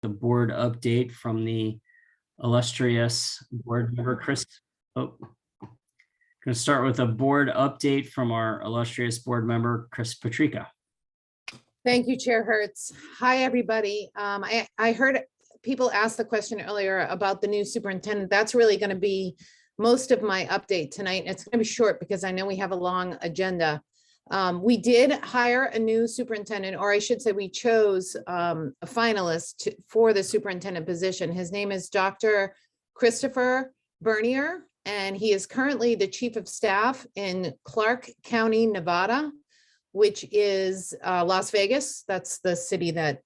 the board update from the illustrious board member, Chris. Oh, going to start with a board update from our illustrious board member, Chris Patrica. Thank you, Chair Hertz. Hi, everybody. I heard people ask the question earlier about the new superintendent. That's really going to be most of my update tonight. It's going to be short because I know we have a long agenda. We did hire a new superintendent, or I should say we chose a finalist for the superintendent position. His name is Dr. Christopher Bernier, and he is currently the chief of staff in Clark County, Nevada, which is Las Vegas. That's the city that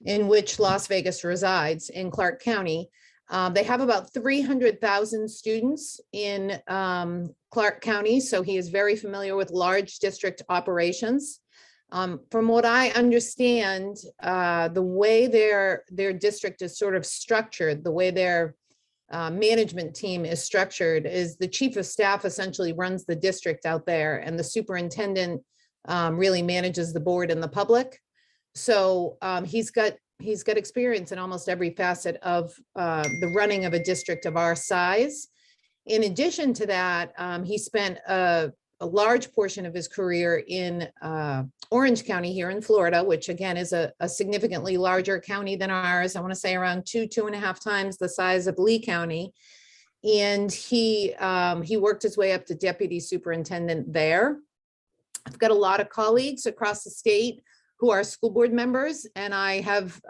in which Las Vegas resides, in Clark County. They have about 300,000 students in Clark County, so he is very familiar with large district operations. From what I understand, the way their district is sort of structured, the way their management team is structured, is the chief of staff essentially runs the district out there, and the superintendent really manages the board and the public. So he's got experience in almost every facet of the running of a district of our size. In addition to that, he spent a large portion of his career in Orange County here in Florida, which again is a significantly larger county than ours. I want to say around 2.5 times the size of Lee County. And he worked his way up to deputy superintendent there. I've got a lot of colleagues across the state who are school board members, and I have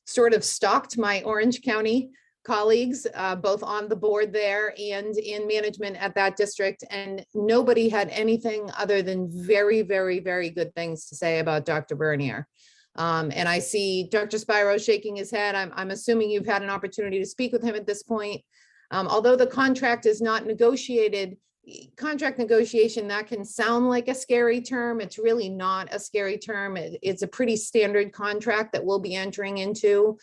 sort of stalked my Orange County colleagues, both on the board there and in management at that district, and nobody had anything other than very, very, very good things to say about Dr. Bernier. And I see Dr. Spiro shaking his head. I'm assuming you've had an opportunity to speak with him at this point. Although the contract is not negotiated, contract negotiation, that can sound like a scary term. It's really not a scary term. It's a pretty standard contract that we'll be entering into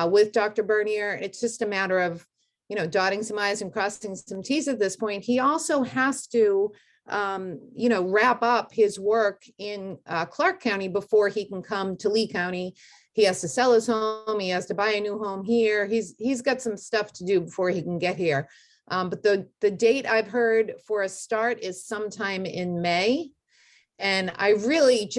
with Dr. Bernier. It's just a matter of, dotting some I's and crossing some T's at this point. He also has to, wrap up his work in Clark County before he can come to Lee County. He has to sell his home. He has to buy a new home here. He's got some stuff to do before he can get here. But the date I've heard for a start is sometime in May. And I really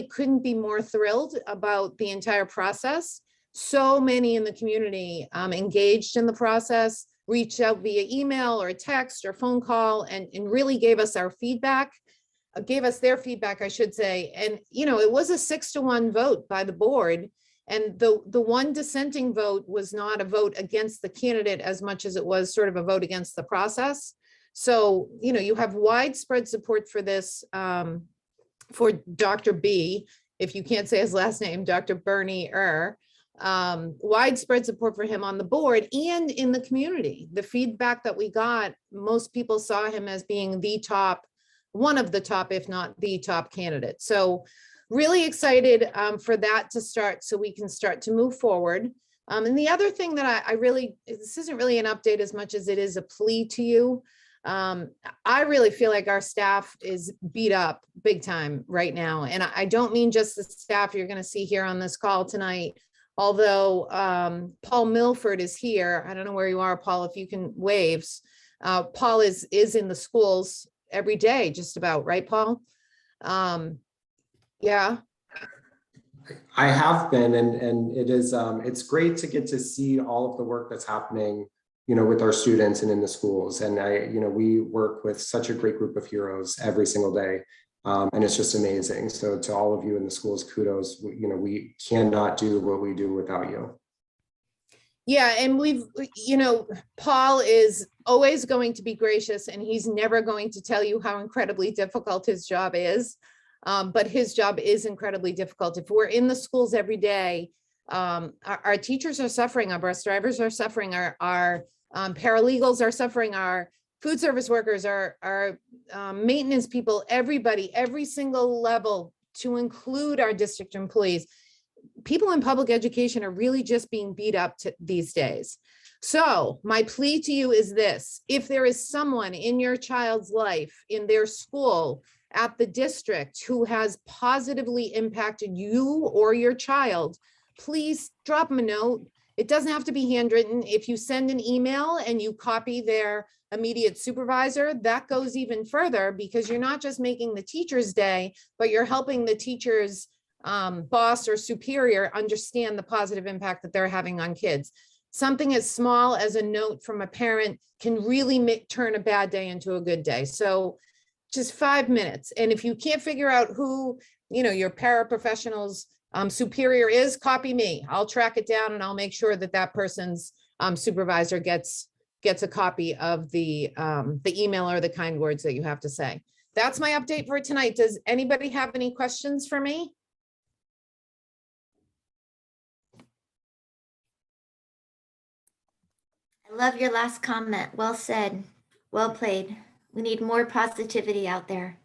couldn't be more thrilled about the entire process. So many in the community engaged in the process, reached out via email or text or phone call, and really gave us our feedback, gave us their feedback, I should say. And, it was a 6-1 vote by the board. And the one dissenting vote was not a vote against the candidate as much as it was sort of a vote against the process. So, you have widespread support for this, for Dr. B, if you can't say his last name, Dr. Bernier, widespread support for him on the board and in the community. The feedback that we got, most people saw him as being one of the top, if not the top candidate. So really excited for that to start so we can start to move forward. And the other thing that this isn't really an update as much as it is a plea to you. I really feel like our staff is beat up big time right now. And I don't mean just the staff you're going to see here on this call tonight, although Paul Milford is here. I don't know where you are, Paul, if you can wave. Paul is in the schools every day, just about, right, Paul? Yeah. I have been, and it is, it's great to get to see all of the work that's happening, with our students and in the schools. And we work with such a great group of heroes every single day. And it's just amazing. So to all of you in the schools, kudos. We cannot do what we do without you. Yeah, and Paul is always going to be gracious, and he's never going to tell you how incredibly difficult his job is. But his job is incredibly difficult. If we're in the schools every day, our teachers are suffering, our bus drivers are suffering, our paralegals are suffering, our food service workers, our maintenance people, everybody, every single level, to include our district employees. People in public education are really just being beat up these days. So my plea to you is this: if there is someone in your child's life, in their school, at the district, who has positively impacted you or your child, please drop them a note. It doesn't have to be handwritten. If you send an email and you copy their immediate supervisor, that goes even further, because you're not just making the teacher's day, but you're helping the teacher's boss or superior understand the positive impact that they're having on kids. Something as small as a note from a parent can really turn a bad day into a good day. So just 5 minutes. And if you can't figure out who, your paraprofessional's superior is, copy me. I'll track it down and I'll make sure that that person's supervisor gets a copy of the email or the kind words that you have to say. That's my update for tonight. Does anybody have any questions for me? I love your last comment. Well said. Well played. We need more positivity out there.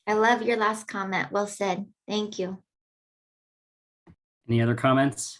I love your last comment. Well said. Thank you. Any other comments?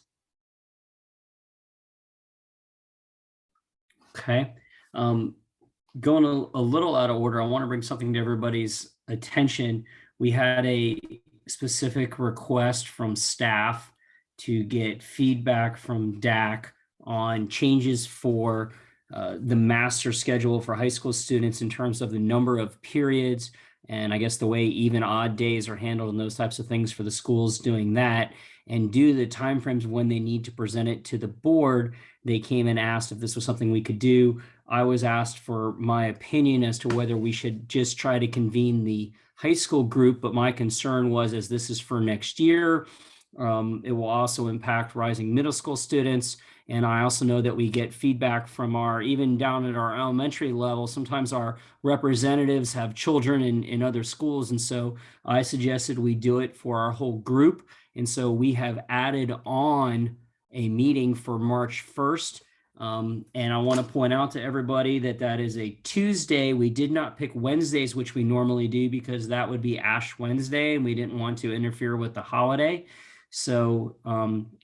Okay. Going a little out of order, I want to bring something to everybody's attention. We had a specific request from staff to get feedback from DAC on changes for the master schedule for high school students in terms of the number of periods, and I guess the way even odd days are handled and those types of things for the schools doing that. And due to the timeframes when they need to present it to the board, they came and asked if this was something we could do. I was asked for my opinion as to whether we should just try to convene the high school group, but my concern was, as this is for next year, it will also impact rising middle school students. And I also know that we get feedback from even down at our elementary level, sometimes our representatives have children in other schools. And so I suggested we do it for our whole group. And so we have added on a meeting for March 1st. And I want to point out to everybody that that is a Tuesday. We did not pick Wednesdays, which we normally do, because that would be Ash Wednesday, and we didn't want to interfere with the holiday. So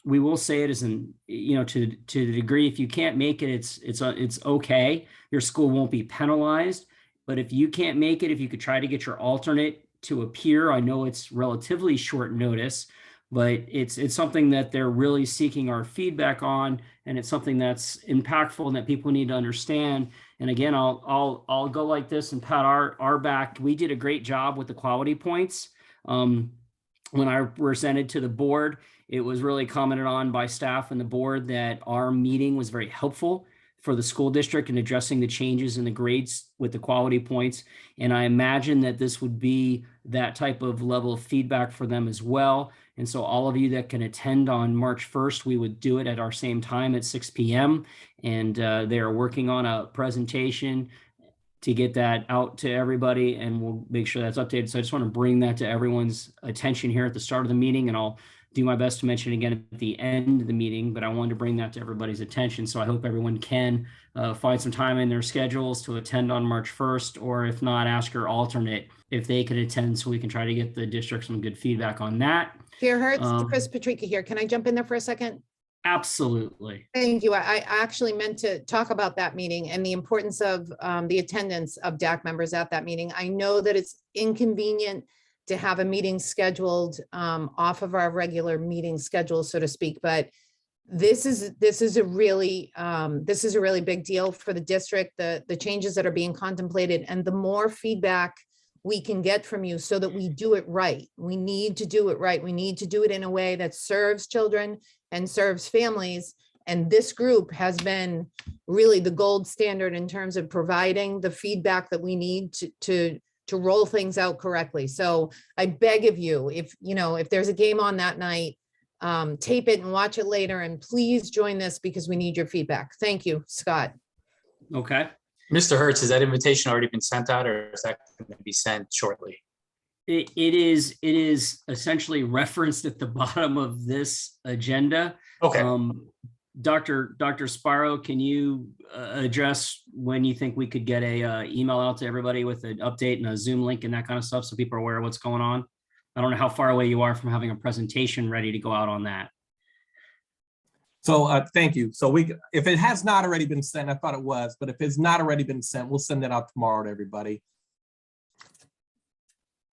we will say it as to the degree, if you can't make it, it's okay. Your school won't be penalized. But if you can't make it, if you could try to get your alternate to appear, I know it's relatively short notice, but it's something that they're really seeking our feedback on, and it's something that's impactful and that people need to understand. And again, I'll go like this and pat our back. We did a great job with the quality points. When I presented to the board, it was really commented on by staff and the board that our meeting was very helpful for the school district in addressing the changes in the grades with the quality points. And I imagine that this would be that type of level of feedback for them as well. And so all of you that can attend on March 1st, we would do it at our same time at 6 p.m. And they are working on a presentation to get that out to everybody, and we'll make sure that's updated. So I just want to bring that to everyone's attention here at the start of the meeting, and I'll do my best to mention it again at the end of the meeting, but I wanted to bring that to everybody's attention. So I hope everyone can find some time in their schedules to attend on March 1st, or if not, ask your alternate if they can attend, so we can try to get the district some good feedback on that. Chair Hertz, Chris Patrica here. Can I jump in there for a second? Absolutely. Thank you. I actually meant to talk about that meeting and the importance of the attendance of DAC members at that meeting. I know that it's inconvenient to have a meeting scheduled off of our regular meeting schedule, so to speak, but this is a really big deal for the district, the changes that are being contemplated, and the more feedback we can get from you so that we do it right. We need to do it right. We need to do it in a way that serves children and serves families. And this group has been really the gold standard in terms of providing the feedback that we need to roll things out correctly. So I beg of you, if there's a game on that night, tape it and watch it later, and please join this because we need your feedback. Thank you, Scott. Okay. Mr. Hertz, has that invitation already been sent out, or is that going to be sent shortly? It is essentially referenced at the bottom of this agenda. Okay. Dr. Sparrow, can you address when you think we could get a email out to everybody with an update and a Zoom link and that kind of stuff, so people are aware of what's going on? I don't know how far away you are from having a presentation ready to go out on that. So thank you. So if it has not already been sent, I thought it was, but if it's not already been sent, we'll send it out tomorrow to everybody.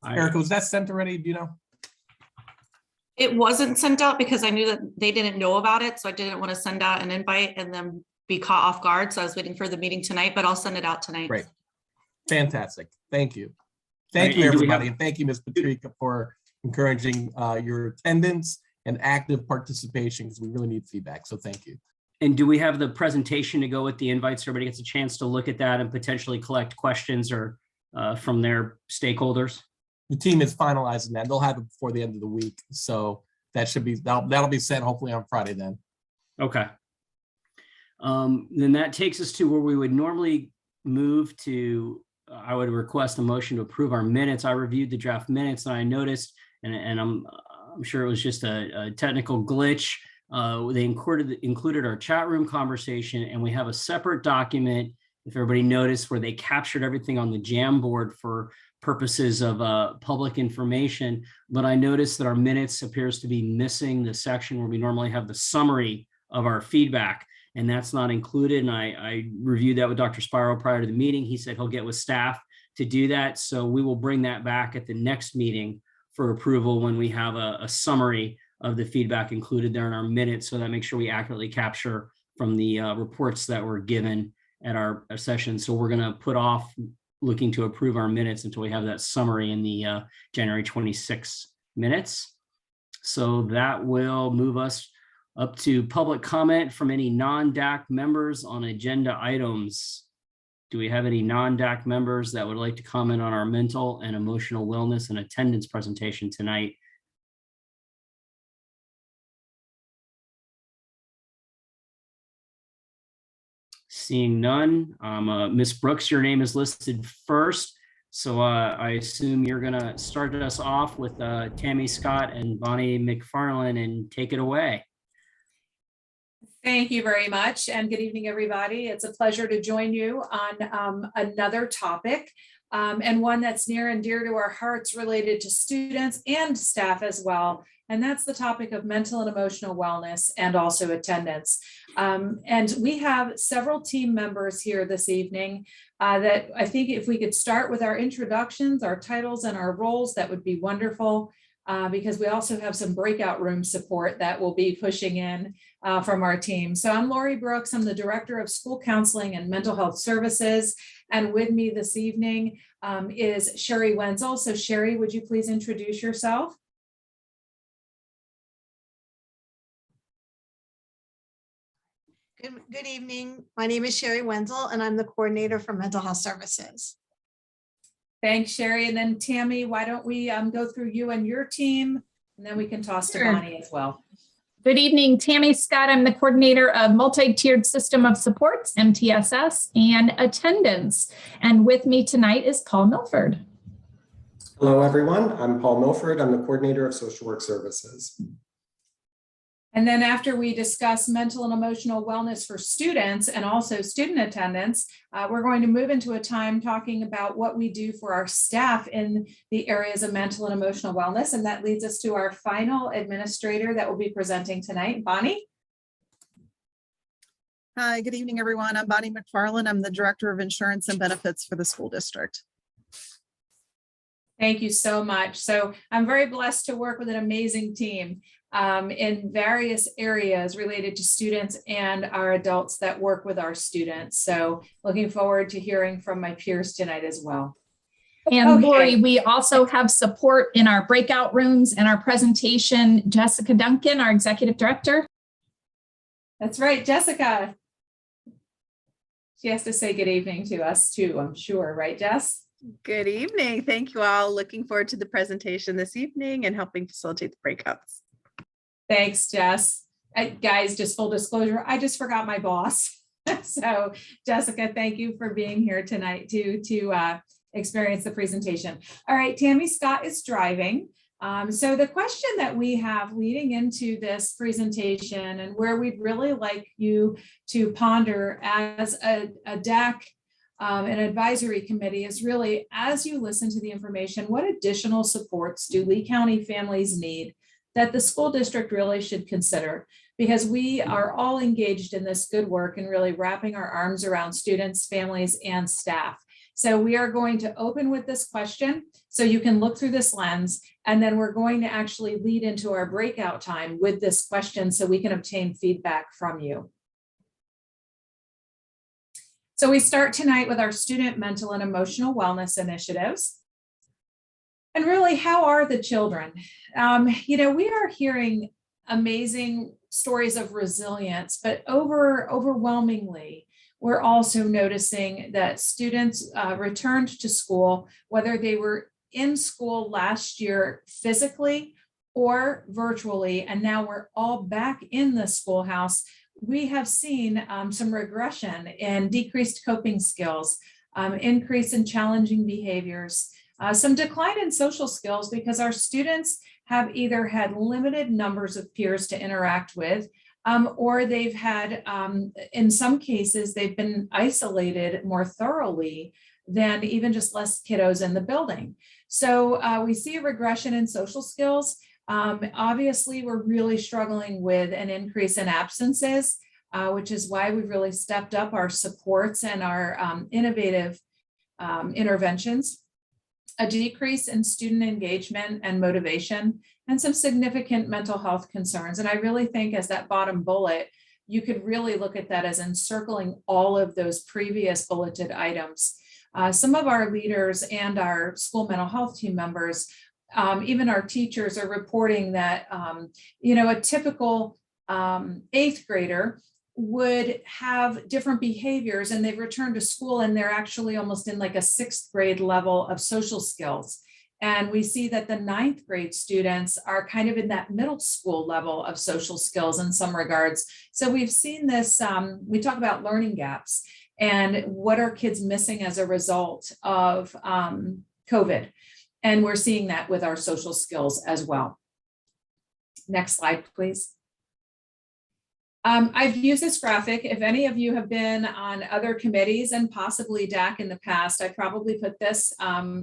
Erica, was that sent already? Do you know? It wasn't sent out because I knew that they didn't know about it, so I didn't want to send out an invite and then be caught off guard. So I was waiting for the meeting tonight, but I'll send it out tonight. Great. Fantastic. Thank you. Right, Thank you, and do we have- everybody. And thank you, Ms. Patrica, for encouraging your attendance and active participation, because we really need feedback. So thank you. And do we have the presentation to go with the invites? So everybody gets a chance to look at that and potentially collect questions or from their stakeholders? The team is finalizing that. They'll have it before the end of the week. So that should be, that'll be sent hopefully on Friday then. Okay. Then that takes us to where we would normally move to, I would request a motion to approve our minutes. I reviewed the draft minutes and I noticed, and I'm sure it was just a technical glitch. They included our chat room conversation, and we have a separate document, if everybody noticed, where they captured everything on the Jamboard for purposes of public information. But I noticed that our minutes appears to be missing the section where we normally have the summary of our feedback, and that's not included. And I reviewed that with Dr. Spiro prior to the meeting. He said he'll get with staff to do that. So we will bring that back at the next meeting for approval when we have a summary of the feedback included there in our minutes, so that makes sure we accurately capture from the reports that were given at our session. So we're going to put off looking to approve our minutes until we have that summary in the January 26 minutes. So that will move us up to public comment from any non-DAC members on agenda items. Do we have any non-DAC members that would like to comment on our mental and emotional wellness and attendance presentation tonight? Seeing none, Ms. Brooks, your name is listed first. So I assume you're gonna start us off with Tammy Scott and Bonnie McFarland, and take it away. Thank you very much, and good evening, everybody. It's a pleasure to join you on another topic, and one that's near and dear to our hearts, related to students and staff as well. And that's the topic of mental and emotional wellness and also attendance. And we have several team members here this evening that I think if we could start with our introductions, our titles and our roles, that would be wonderful. Because we also have some breakout room support that will be pushing in from our team. So I'm Lori Brooks. I'm the Director of School Counseling and Mental Health Services. And with me this evening is Sherry Wenzel. So Sherry, would you please introduce yourself? Good evening. My name is Sherry Wenzel, and I'm the coordinator for Mental Health Services. Thanks, Sherry. And then Tammy, why don't we go through you and your team, and then we can toss to Bonnie as well. Good evening, Tammy Scott. I'm the coordinator of Multi-Tiered System of Supports, MTSS, and Attendance. And with me tonight is Paul Milford. Hello, everyone. I'm Paul Milford. I'm the coordinator of social work services. And then after we discuss mental and emotional wellness for students and also student attendance, we're going to move into a time talking about what we do for our staff in the areas of mental and emotional wellness. And that leads us to our final administrator that will be presenting tonight, Bonnie. Hi, good evening, everyone. I'm Bonnie McFarland. I'm the Director of Insurance and Benefits for the school district. Thank you so much. So I'm very blessed to work with an amazing team in various areas related to students and our adults that work with our students. So looking forward to hearing from my peers tonight as well. And Okay. Lori, we also have support in our breakout rooms and our presentation. Jessica Duncan, our Executive Director. That's right, Jessica. She has to say good evening to us too, I'm sure, right, Jess? Good evening. Thank you all. Looking forward to the presentation this evening and helping facilitate the breakouts. Thanks, Jess. Guys, just full disclosure, I just forgot my boss. So Jessica, thank you for being here tonight to experience the presentation. All right, Tammy Scott is driving. So the question that we have leading into this presentation, and where we'd really like you to ponder as a DAC, an advisory committee, is really, as you listen to the information, what additional supports do Lee County families need that the school district really should consider? Because we are all engaged in this good work and really wrapping our arms around students, families, and staff. So we are going to open with this question so you can look through this lens, and then we're going to actually lead into our breakout time with this question so we can obtain feedback from you. So we start tonight with our student mental and emotional wellness initiatives. And really, how are the children? We are hearing amazing stories of resilience, but overwhelmingly, we're also noticing that students returned to school, whether they were in school last year physically or virtually, and now we're all back in the schoolhouse. We have seen some regression in decreased coping skills, increase in challenging behaviors, some decline in social skills because our students have either had limited numbers of peers to interact with, or they've had, in some cases, they've been isolated more thoroughly than even just less kiddos in the building. So we see a regression in social skills. Obviously, we're really struggling with an increase in absences, which is why we've really stepped up our supports and our innovative interventions, a decrease in student engagement and motivation, and some significant mental health concerns. And I really think as that bottom bullet, you could really look at that as encircling all of those previous bulleted items. Some of our leaders and our school mental health team members, even our teachers, are reporting that, a typical 8th grader would have different behaviors, and they've returned to school and they're actually almost in like a 6th grade level of social skills. And we see that the 9th grade students are kind of in that middle school level of social skills in some regards. So we've seen this, we talk about learning gaps and what are kids missing as a result of COVID. And we're seeing that with our social skills as well. Next slide, please. I've used this graphic. If any of you have been on other committees and possibly DAC in the past, I probably put this,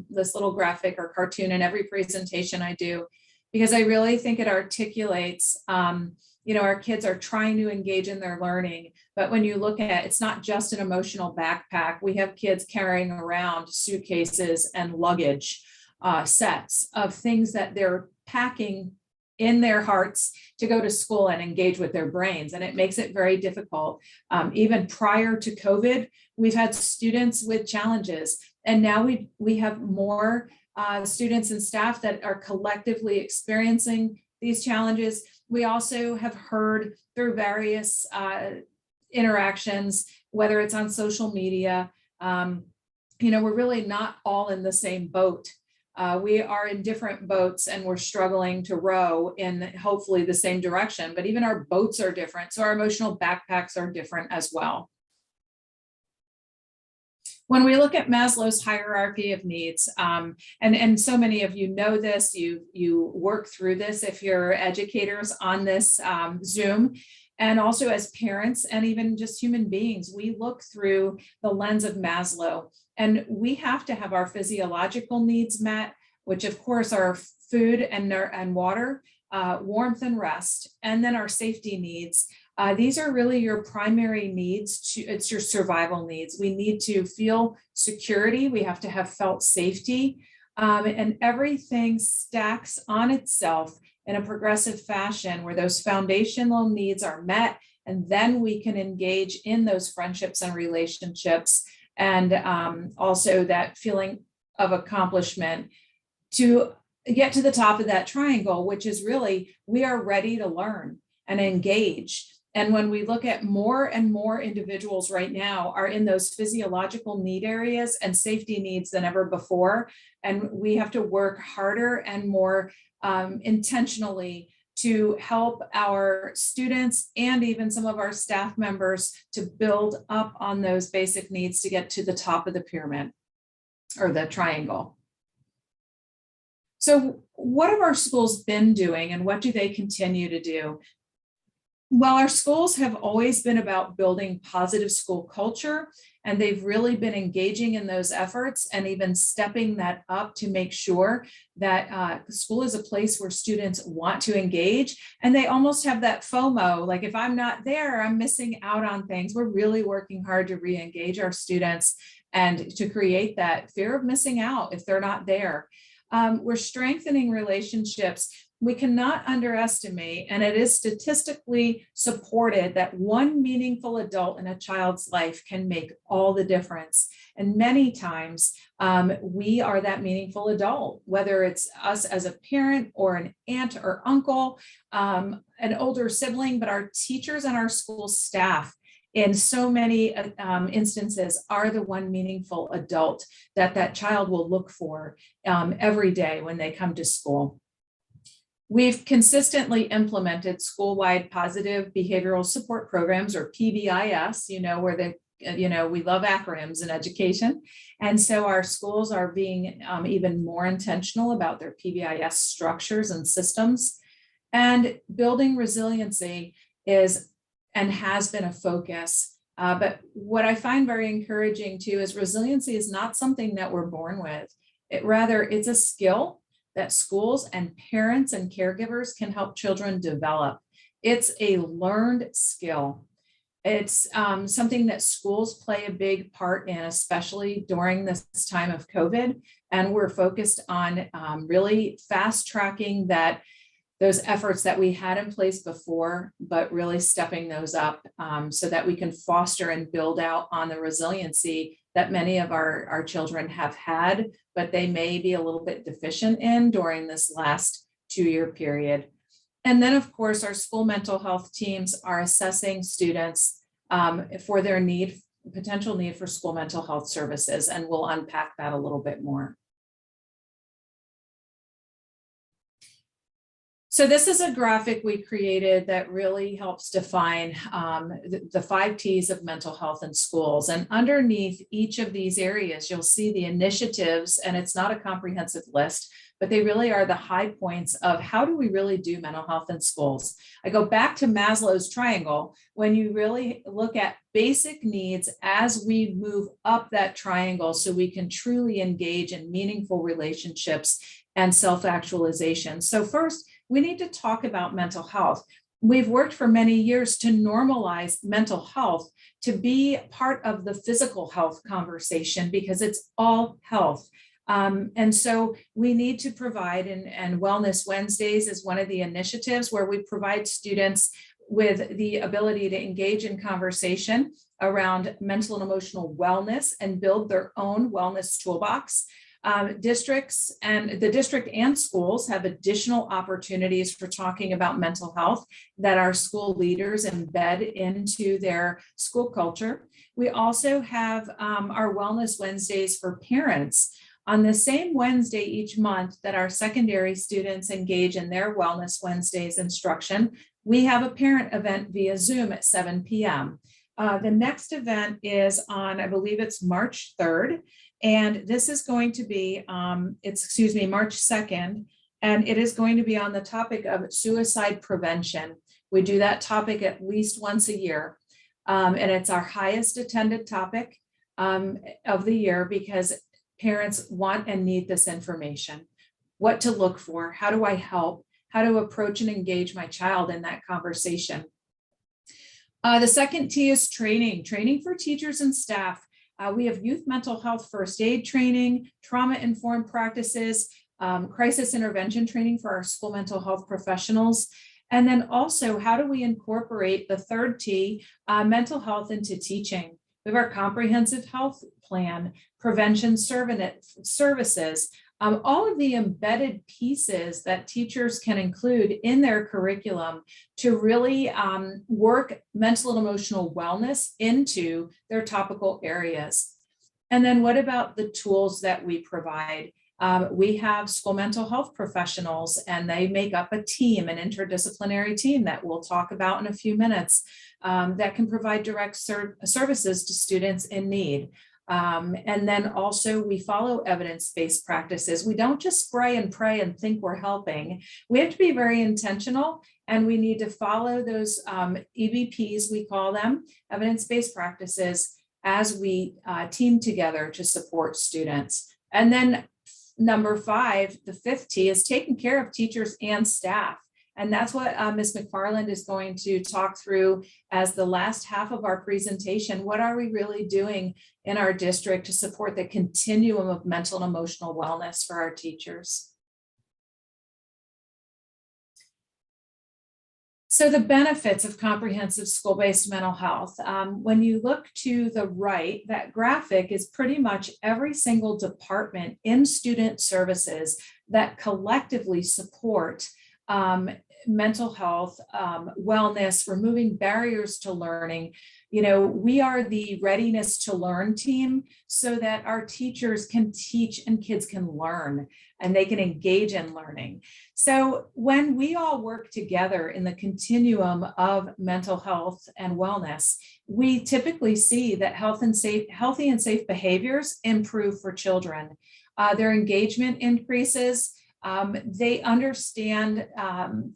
this little graphic or cartoon in every presentation I do, because I really think it articulates, our kids are trying to engage in their learning, but when you look at it, it's not just an emotional backpack. We have kids carrying around suitcases and luggage sets of things that they're packing in their hearts to go to school and engage with their brains. And it makes it very difficult. Even prior to COVID, we've had students with challenges. And now we have more students and staff that are collectively experiencing these challenges. We also have heard through various interactions, whether it's on social media, we're really not all in the same boat. We are in different boats and we're struggling to row in hopefully the same direction, but even our boats are different. So our emotional backpacks are different as well. When we look at Maslow's hierarchy of needs, and so many of you know this, you work through this if you're educators on this Zoom, and also as parents and even just human beings, we look through the lens of Maslow. And we have to have our physiological needs met, which of course are food and water, warmth and rest, and then our safety needs. These are really your primary needs. It's your survival needs. We need to feel security. We have to have felt safety, and everything stacks on itself in a progressive fashion where those foundational needs are met, and then we can engage in those friendships and relationships. And also that feeling of accomplishment to get to the top of that triangle, which is really, we are ready to learn and engage. And when we look at more and more individuals right now are in those physiological need areas and safety needs than ever before. And we have to work harder and more intentionally to help our students and even some of our staff members to build up on those basic needs to get to the top of the pyramid or the triangle. So what have our schools been doing and what do they continue to do? Well, our schools have always been about building positive school culture, and they've really been engaging in those efforts and even stepping that up to make sure that school is a place where students want to engage, and they almost have that FOMO, like if I'm not there, I'm missing out on things. We're really working hard to re-engage our students and to create that fear of missing out if they're not there. We're strengthening relationships. We cannot underestimate, and it is statistically supported, that one meaningful adult in a child's life can make all the difference. And many times we are that meaningful adult, whether it's us as a parent or an aunt or uncle, an older sibling, but our teachers and our school staff in so many instances are the one meaningful adult that that child will look for every day when they come to school. We've consistently implemented school-wide positive behavioral support programs, or PBIS, where we love acronyms in education. And so our schools are being even more intentional about their PBIS structures and systems. And building resiliency is and has been a focus. But what I find very encouraging too is resiliency is not something that we're born with. Rather, it's a skill that schools and parents and caregivers can help children develop. It's a learned skill. It's something that schools play a big part in, especially during this time of COVID. And we're focused on really fast tracking those efforts that we had in place before, but really stepping those up so that we can foster and build out on the resiliency that many of our children have had, but they may be a little bit deficient in during this last 2-year period. And then, of course, our school mental health teams are assessing students for their potential need for school mental health services, and we'll unpack that a little bit more. So this is a graphic we created that really helps define the 5 T's of mental health in schools. And underneath each of these areas, you'll see the initiatives, and it's not a comprehensive list, but they really are the high points of how do we really do mental health in schools. I go back to Maslow's triangle. When you really look at basic needs as we move up that triangle so we can truly engage in meaningful relationships and self-actualization. So first, we need to talk about mental health. We've worked for many years to normalize mental health to be part of the physical health conversation because it's all health. And so we need to provide, and Wellness Wednesdays is one of the initiatives where we provide students with the ability to engage in conversation around mental and emotional wellness and build their own wellness toolbox. Districts and the district and schools have additional opportunities for talking about mental health that our school leaders embed into their school culture. We also have our Wellness Wednesdays for parents. On the same Wednesday each month that our secondary students engage in their Wellness Wednesdays instruction, we have a parent event via Zoom at 7 p.m. The next event is on, I believe it's March 3rd. And this is going to be, March 2nd, and it is going to be on the topic of suicide prevention. We do that topic at least once a year. And it's our highest attended topic of the year because parents want and need this information. What to look for, how do I help, how to approach and engage my child in that conversation. The second T is training for teachers and staff. We have youth mental health first aid training, trauma-informed practices, crisis intervention training for our school mental health professionals. And then also, how do we incorporate the third T, mental health, into teaching? We have our comprehensive health plan, prevention services, all of the embedded pieces that teachers can include in their curriculum to really work mental and emotional wellness into their topical areas. And then what about the tools that we provide? We have school mental health professionals, and they make up a team, an interdisciplinary team that we'll talk about in a few minutes, that can provide direct services to students in need. And then also we follow evidence-based practices. We don't just spray and pray and think we're helping. We have to be very intentional, and we need to follow those EBPs, we call them, evidence-based practices, as we team together to support students. And then number 5, the 5th T, is taking care of teachers and staff. And that's what Ms. McFarland is going to talk through as the last half of our presentation. What are we really doing in our district to support the continuum of mental and emotional wellness for our teachers? So the benefits of comprehensive school-based mental health. When you look to the right, that graphic is pretty much every single department in student services that collectively support mental health, wellness, removing barriers to learning. You know, we are the readiness to learn team so that our teachers can teach and kids can learn and they can engage in learning. So when we all work together in the continuum of mental health and wellness, we typically see that healthy and safe behaviors improve for children. Their engagement increases. They understand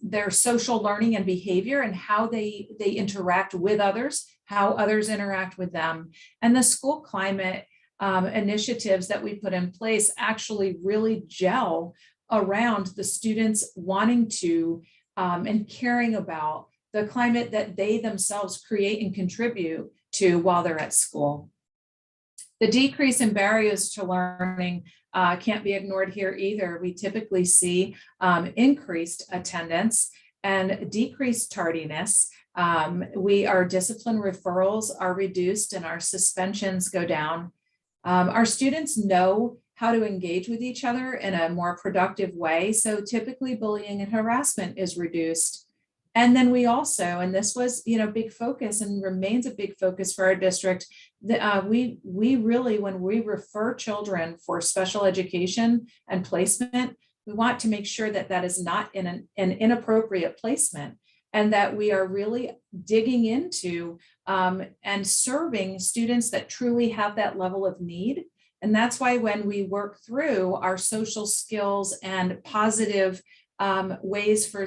their social learning and behavior and how they interact with others, how others interact with them. And the school climate initiatives that we put in place actually really gel around the students wanting to and caring about the climate that they themselves create and contribute to while they're at school. The decrease in barriers to learning can't be ignored here either. We typically see increased attendance and decreased tardiness. Our discipline referrals are reduced and our suspensions go down. Our students know how to engage with each other in a more productive way. So typically bullying and harassment is reduced. And then we also, and this was, big focus and remains a big focus for our district, we really, when we refer children for special education and placement, we want to make sure that that is not in an inappropriate placement and that we are really digging into and serving students that truly have that level of need. And that's why when we work through our social skills and positive ways for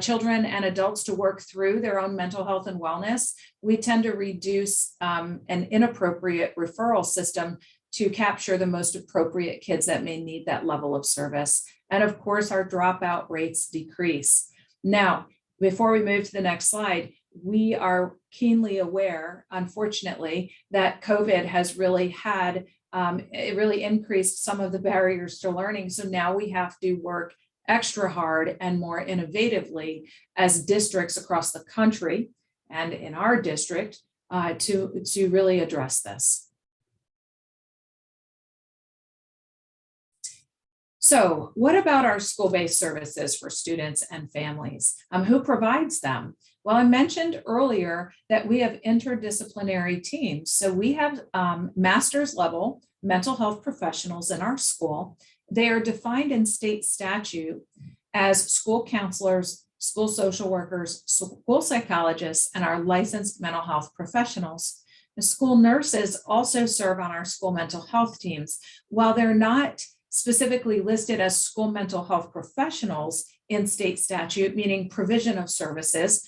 children and adults to work through their own mental health and wellness, we tend to reduce an inappropriate referral system to capture the most appropriate kids that may need that level of service. And of course, our dropout rates decrease. Now, before we move to the next slide, we are keenly aware, unfortunately, that COVID has really had, it really increased some of the barriers to learning. So now we have to work extra hard and more innovatively as districts across the country and in our district to really address this. So what about our school-based services for students and families? Who provides them? Well, I mentioned earlier that we have interdisciplinary teams. So we have master's level mental health professionals in our school. They are defined in state statute as school counselors, school social workers, school psychologists, and our licensed mental health professionals. The school nurses also serve on our school mental health teams. While they're not specifically listed as school mental health professionals in state statute, meaning provision of services,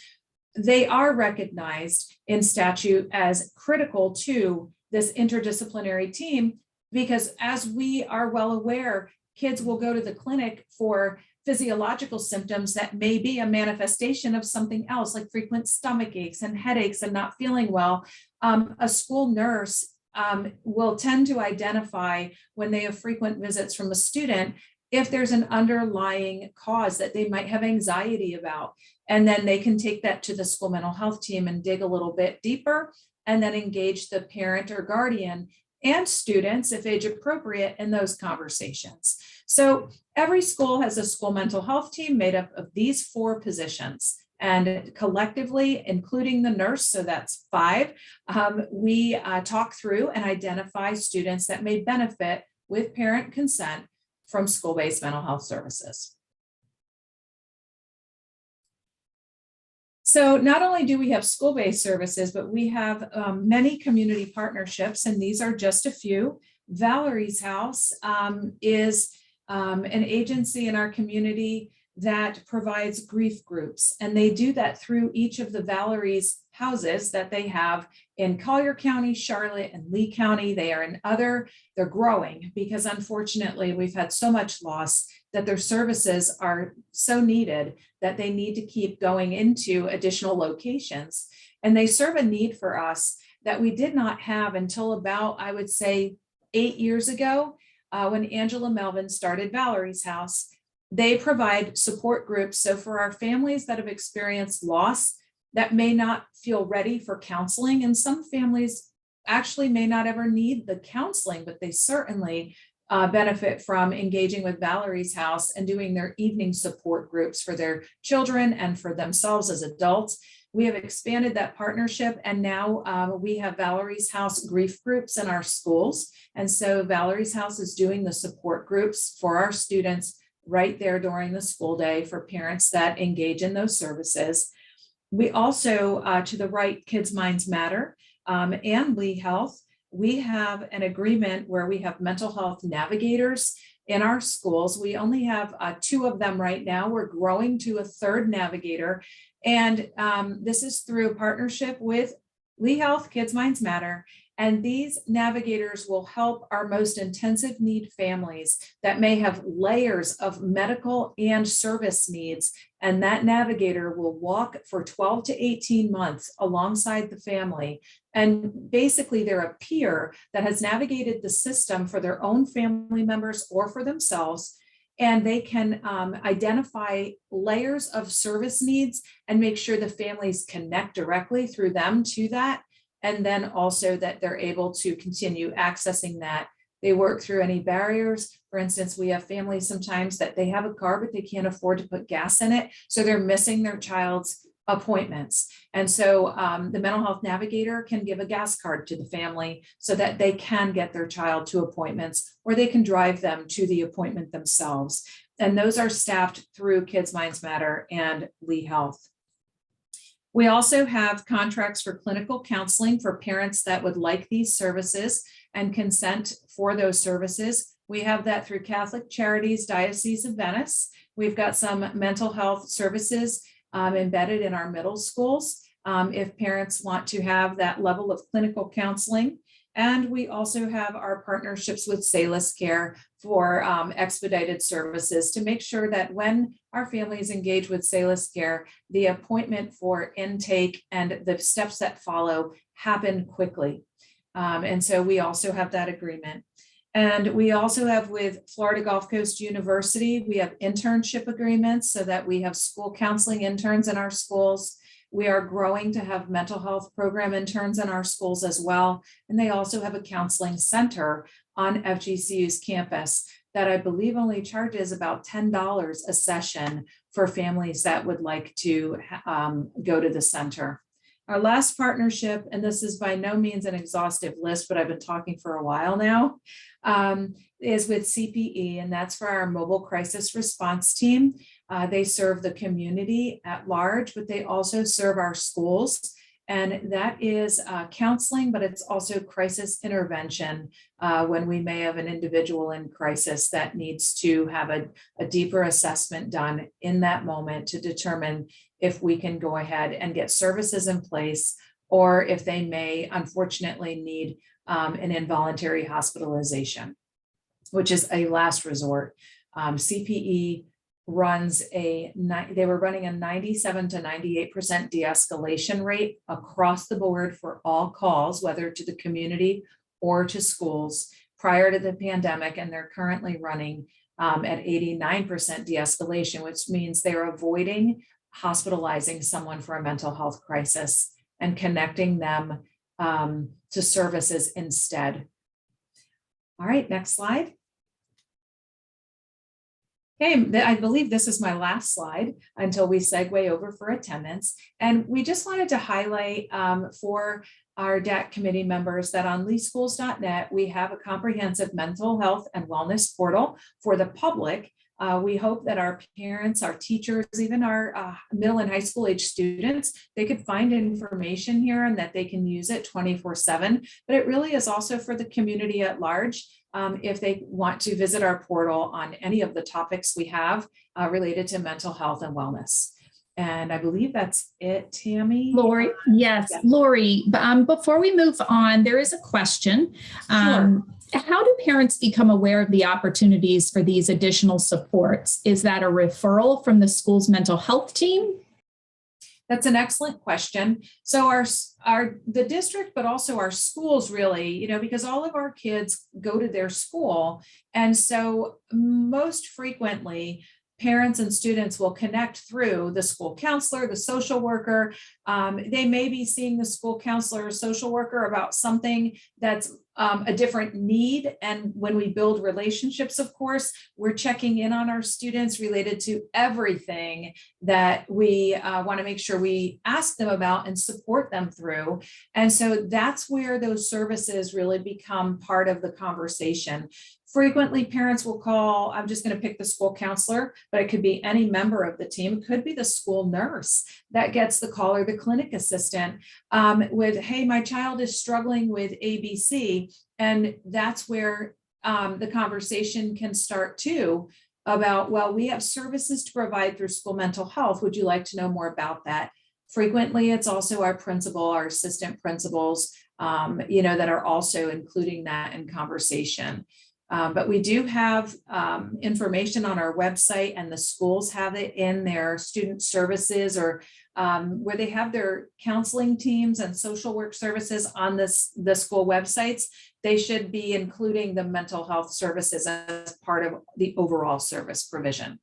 they are recognized in statute as critical to this interdisciplinary team, because as we are well aware, kids will go to the clinic for physiological symptoms that may be a manifestation of something else, like frequent stomach aches and headaches and not feeling well. A school nurse will tend to identify when they have frequent visits from a student if there's an underlying cause that they might have anxiety about. And then they can take that to the school mental health team and dig a little bit deeper and then engage the parent or guardian and students, if age appropriate, in those conversations. So every school has a school mental health team made up of these 4 positions. And collectively, including the nurse, so that's 5, we talk through and identify students that may benefit with parent consent from school-based mental health services. So not only do we have school-based services, but we have many community partnerships, and these are just a few. Valerie's House is an agency in our community that provides grief groups, and they do that through each of the Valerie's houses that they have in Collier County, Charlotte, and Lee County. They are they're growing because unfortunately we've had so much loss that their services are so needed that they need to keep going into additional locations. And they serve a need for us that we did not have until about, I would say, 8 years ago, when Angela Melvin started Valerie's House. They provide support groups. So for our families that have experienced loss, that may not feel ready for counseling, and some families actually may not ever need the counseling, but they certainly benefit from engaging with Valerie's House and doing their evening support groups for their children and for themselves as adults. We have expanded that partnership, and now we have Valerie's House grief groups in our schools. And so Valerie's House is doing the support groups for our students right there during the school day for parents that engage in those services. We also, to the right, Kids Minds Matter and Lee Health, we have an agreement where we have mental health navigators in our schools. We only have 2 of them right now. We're growing to a 3rd navigator. And this is through a partnership with Lee Health, Kids Minds Matter. And these navigators will help our most intensive need families that may have layers of medical and service needs. And that navigator will walk for 12 to 18 months alongside the family. And basically they're a peer that has navigated the system for their own family members or for themselves. And they can identify layers of service needs and make sure the families connect directly through them to that. And then also that they're able to continue accessing that. They work through any barriers. For instance, we have families sometimes that they have a car, but they can't afford to put gas in it. So they're missing their child's appointments. And so the mental health navigator can give a gas card to the family so that they can get their child to appointments, or they can drive them to the appointment themselves. And those are staffed through Kids Minds Matter and Lee Health. We also have contracts for clinical counseling for parents that would like these services and consent for those services. We have that through Catholic Charities, Diocese of Venice. We've got some mental health services embedded in our middle schools if parents want to have that level of clinical counseling. And we also have our partnerships with Salus Care for expedited services to make sure that when our families engage with Salus Care, the appointment for intake and the steps that follow happen quickly. And so we also have that agreement. And we also have with Florida Gulf Coast University, we have internship agreements so that we have school counseling interns in our schools. We are growing to have mental health program interns in our schools as well. And they also have a counseling center on FGCU's campus that I believe only charges about $10 a session for families that would like to go to the center. Our last partnership, and this is by no means an exhaustive list, but I've been talking for a while now, is with CPE, and that's for our mobile crisis response team. They serve the community at large, but they also serve our schools. And that is counseling, but it's also crisis intervention when we may have an individual in crisis that needs to have a deeper assessment done in that moment to determine if we can go ahead and get services in place, or if they may unfortunately need an involuntary hospitalization, which is a last resort. CPE runs they were running a 97 to 98% de-escalation rate across the board for all calls, whether to the community or to schools prior to the pandemic. And they're currently running at 89% de-escalation, which means they're avoiding hospitalizing someone for a mental health crisis and connecting them to services instead. All right, next slide. Okay, I believe this is my last slide until we segue over for attendance. And we just wanted to highlight for our DAC committee members that on leeschools.net, we have a comprehensive mental health and wellness portal for the public. We hope that our parents, our teachers, even our middle and high school age students, they could find information here and that they can use it 24/7. But it really is also for the community at large. If they want to visit our portal on any of the topics we have related to mental health and wellness. And I believe that's it, Tammy. Lori, yes, Lori, before we move on, there is a question. Sure. how do parents become aware of the opportunities for these additional supports? Is that a referral from the school's mental health team? That's an excellent question. So the district, but also our schools really, because all of our kids go to their school. And so most frequently, parents and students will connect through the school counselor, the social worker. They may be seeing the school counselor or social worker about something that's a different need. And when we build relationships, of course, we're checking in on our students related to everything that we want to make sure we ask them about and support them through. And so that's where those services really become part of the conversation. Frequently, parents will call, I'm just going to pick the school counselor, but it could be any member of the team. It could be the school nurse that gets the call, or the clinic assistant with, hey, my child is struggling with ABC. And that's where the conversation can start too about, well, we have services to provide through school mental health. Would you like to know more about that? Frequently, it's also our principal, our assistant principals, that are also including that in conversation. But we do have information on our website, and the schools have it in their student services, or where they have their counseling teams and social work services on the school websites. They should be including the mental health services as part of the overall service provision.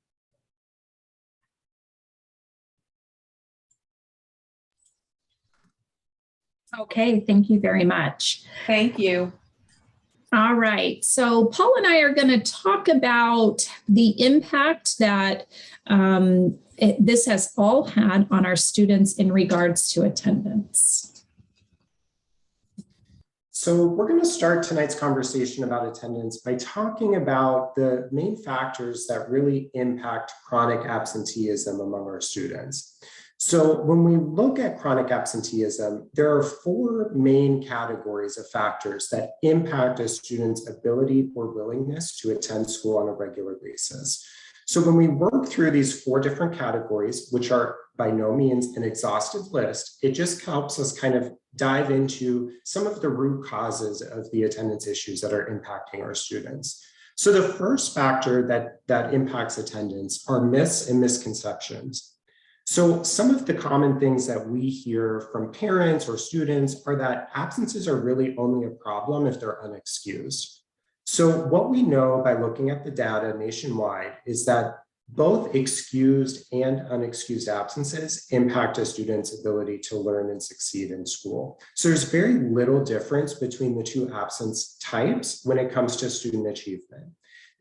Okay, thank you very much. Thank you. All right, so Paul and I are going to talk about the impact that this has all had on our students in regards to attendance. So we're going to start tonight's conversation about attendance by talking about the main factors that really impact chronic absenteeism among our students. So when we look at chronic absenteeism, there are four main categories of factors that impact a student's ability or willingness to attend school on a regular basis. So when we work through these four different categories, which are by no means an exhaustive list, it just helps us kind of dive into some of the root causes of the attendance issues that are impacting our students. So the first factor that impacts attendance are myths and misconceptions. So some of the common things that we hear from parents or students are that absences are really only a problem if they're unexcused. So what we know by looking at the data nationwide is that both excused and unexcused absences impact a student's ability to learn and succeed in school. So there's very little difference between the two absence types when it comes to student achievement.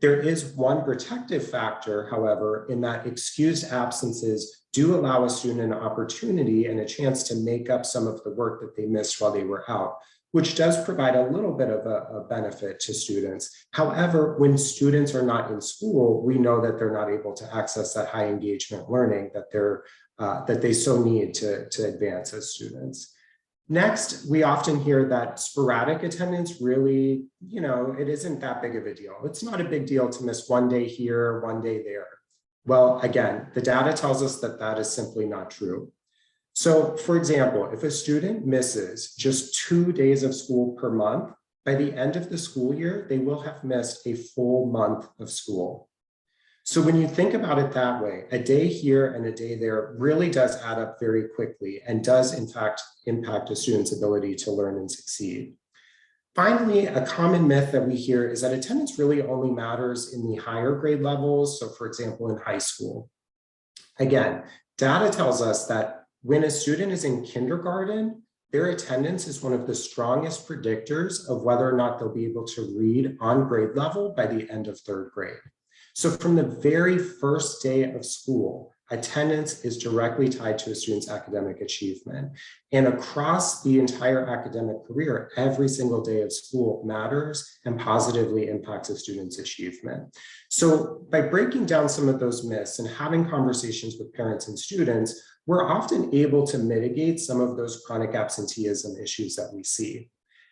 There is one protective factor, however, in that excused absences do allow a student an opportunity and a chance to make up some of the work that they missed while they were out, which does provide a little bit of a benefit to students. However, when students are not in school, we know that they're not able to access that high engagement learning that they so need to advance as students. Next, we often hear that sporadic attendance really, it isn't that big of a deal. It's not a big deal to miss one day here, one day there. Well, again, the data tells us that that is simply not true. So for example, if a student misses just 2 days of school per month, by the end of the school year, they will have missed a full month of school. So when you think about it that way, a day here and a day there really does add up very quickly and does in fact impact a student's ability to learn and succeed. Finally, a common myth that we hear is that attendance really only matters in the higher grade levels. So for example, in high school. Again, data tells us that when a student is in kindergarten, their attendance is one of the strongest predictors of whether or not they'll be able to read on grade level by the end of third grade. So from the very first day of school, attendance is directly tied to a student's academic achievement. And across the entire academic career, every single day of school matters and positively impacts a student's achievement. So by breaking down some of those myths and having conversations with parents and students, we're often able to mitigate some of those chronic absenteeism issues that we see.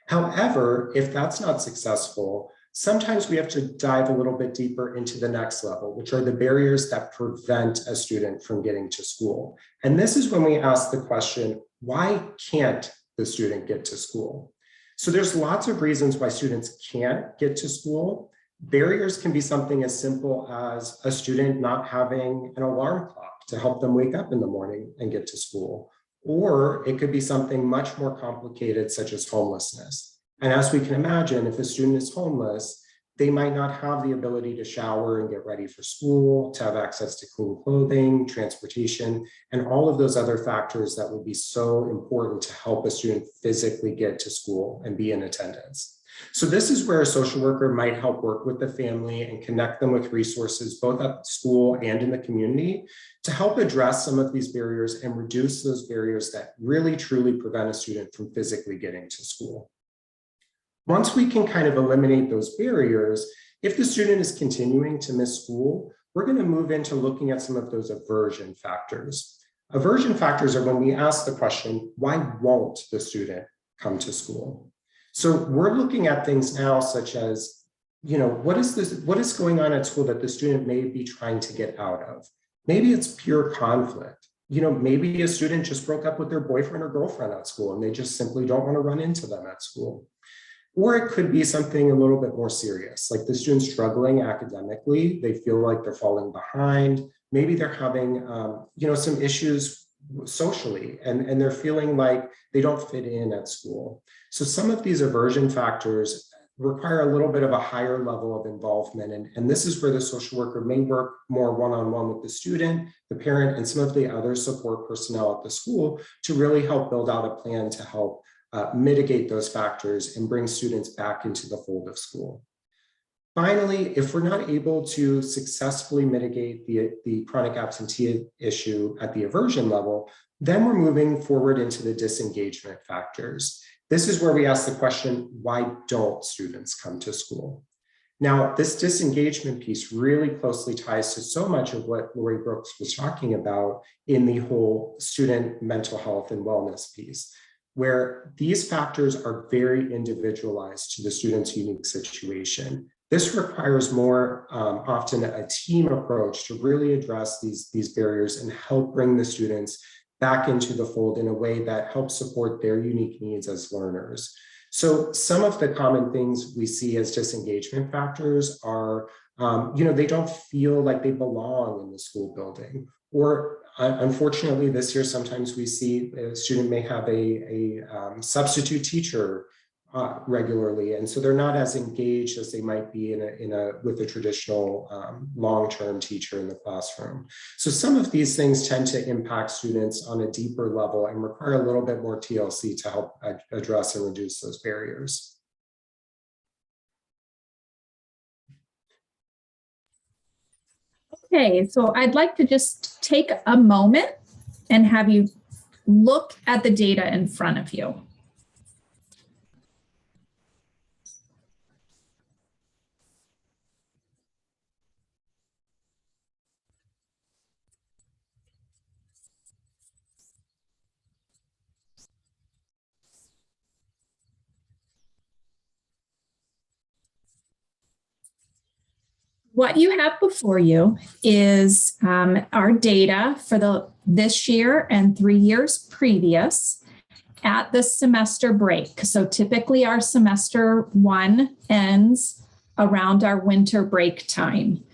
However, if that's not successful, sometimes we have to dive a little bit deeper into the next level, which are the barriers that prevent a student from getting to school. And this is when we ask the question, why can't the student get to school? So there's lots of reasons why students can't get to school. Barriers can be something as simple as a student not having an alarm clock to help them wake up in the morning and get to school. Or it could be something much more complicated, such as homelessness. And as we can imagine, if a student is homeless, they might not have the ability to shower and get ready for school, to have access to clean clothing, transportation, and all of those other factors that would be so important to help a student physically get to school and be in attendance. So this is where a social worker might help work with the family and connect them with resources, both at school and in the community, to help address some of these barriers and reduce those barriers that really truly prevent a student from physically getting to school. Once we can kind of eliminate those barriers, if the student is continuing to miss school, we're going to move into looking at some of those aversion factors. Aversion factors are when we ask the question, why won't the student come to school? So we're looking at things now such as, what is going on at school that the student may be trying to get out of? Maybe it's pure conflict. Maybe a student just broke up with their boyfriend or girlfriend at school and they just simply don't want to run into them at school. Or it could be something a little bit more serious, like the student's struggling academically. They feel like they're falling behind. Maybe they're having, some issues socially, and they're feeling like they don't fit in at school. So some of these aversion factors require a little bit of a higher level of involvement. And this is where the social worker may work more one-on-one with the student, the parent, and some of the other support personnel at the school to really help build out a plan to help mitigate those factors and bring students back into the fold of school. Finally, if we're not able to successfully mitigate the chronic absentee issue at the aversion level, then we're moving forward into the disengagement factors. This is where we ask the question, why don't students come to school? Now, this disengagement piece really closely ties to so much of what Lori Brooks was talking about in the whole student mental health and wellness piece, where these factors are very individualized to the student's unique situation. This requires more often a team approach to really address these barriers and help bring the students back into the fold in a way that helps support their unique needs as learners. So some of the common things we see as disengagement factors are, they don't feel like they belong in the school building. Or unfortunately, this year, sometimes we see a student may have a substitute teacher regularly, and so they're not as engaged as they might be with a traditional long-term teacher in the classroom. So some of these things tend to impact students on a deeper level and require a little bit more TLC to help address and reduce those barriers. Okay, so I'd like to just take a moment and have you look at the data in front of you. What you have before you is our data for this year and 3 years previous at the semester break. So typically our semester one ends around our winter break time.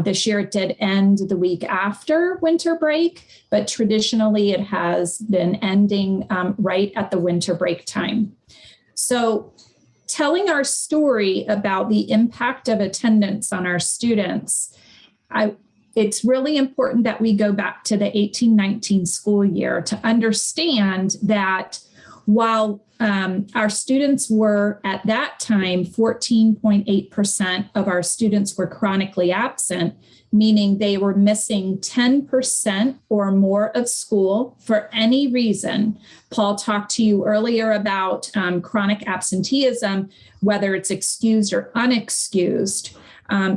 This year it did end the week after winter break, but traditionally it has been ending right at the winter break time. So telling our story about the impact of attendance on our students, it's really important that we go back to the 18-19 school year to understand that while our students were at that time, 14.8% of our students were chronically absent, meaning they were missing 10% or more of school for any reason. Paul talked to you earlier about chronic absenteeism, whether it's excused or unexcused.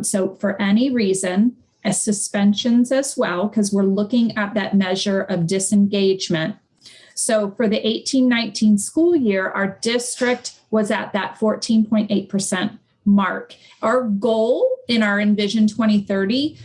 So for any reason, as suspensions as well, because we're looking at that measure of disengagement. So for the 18-19 school year, our district was at that 14.8% mark. Our goal in our Envision 2030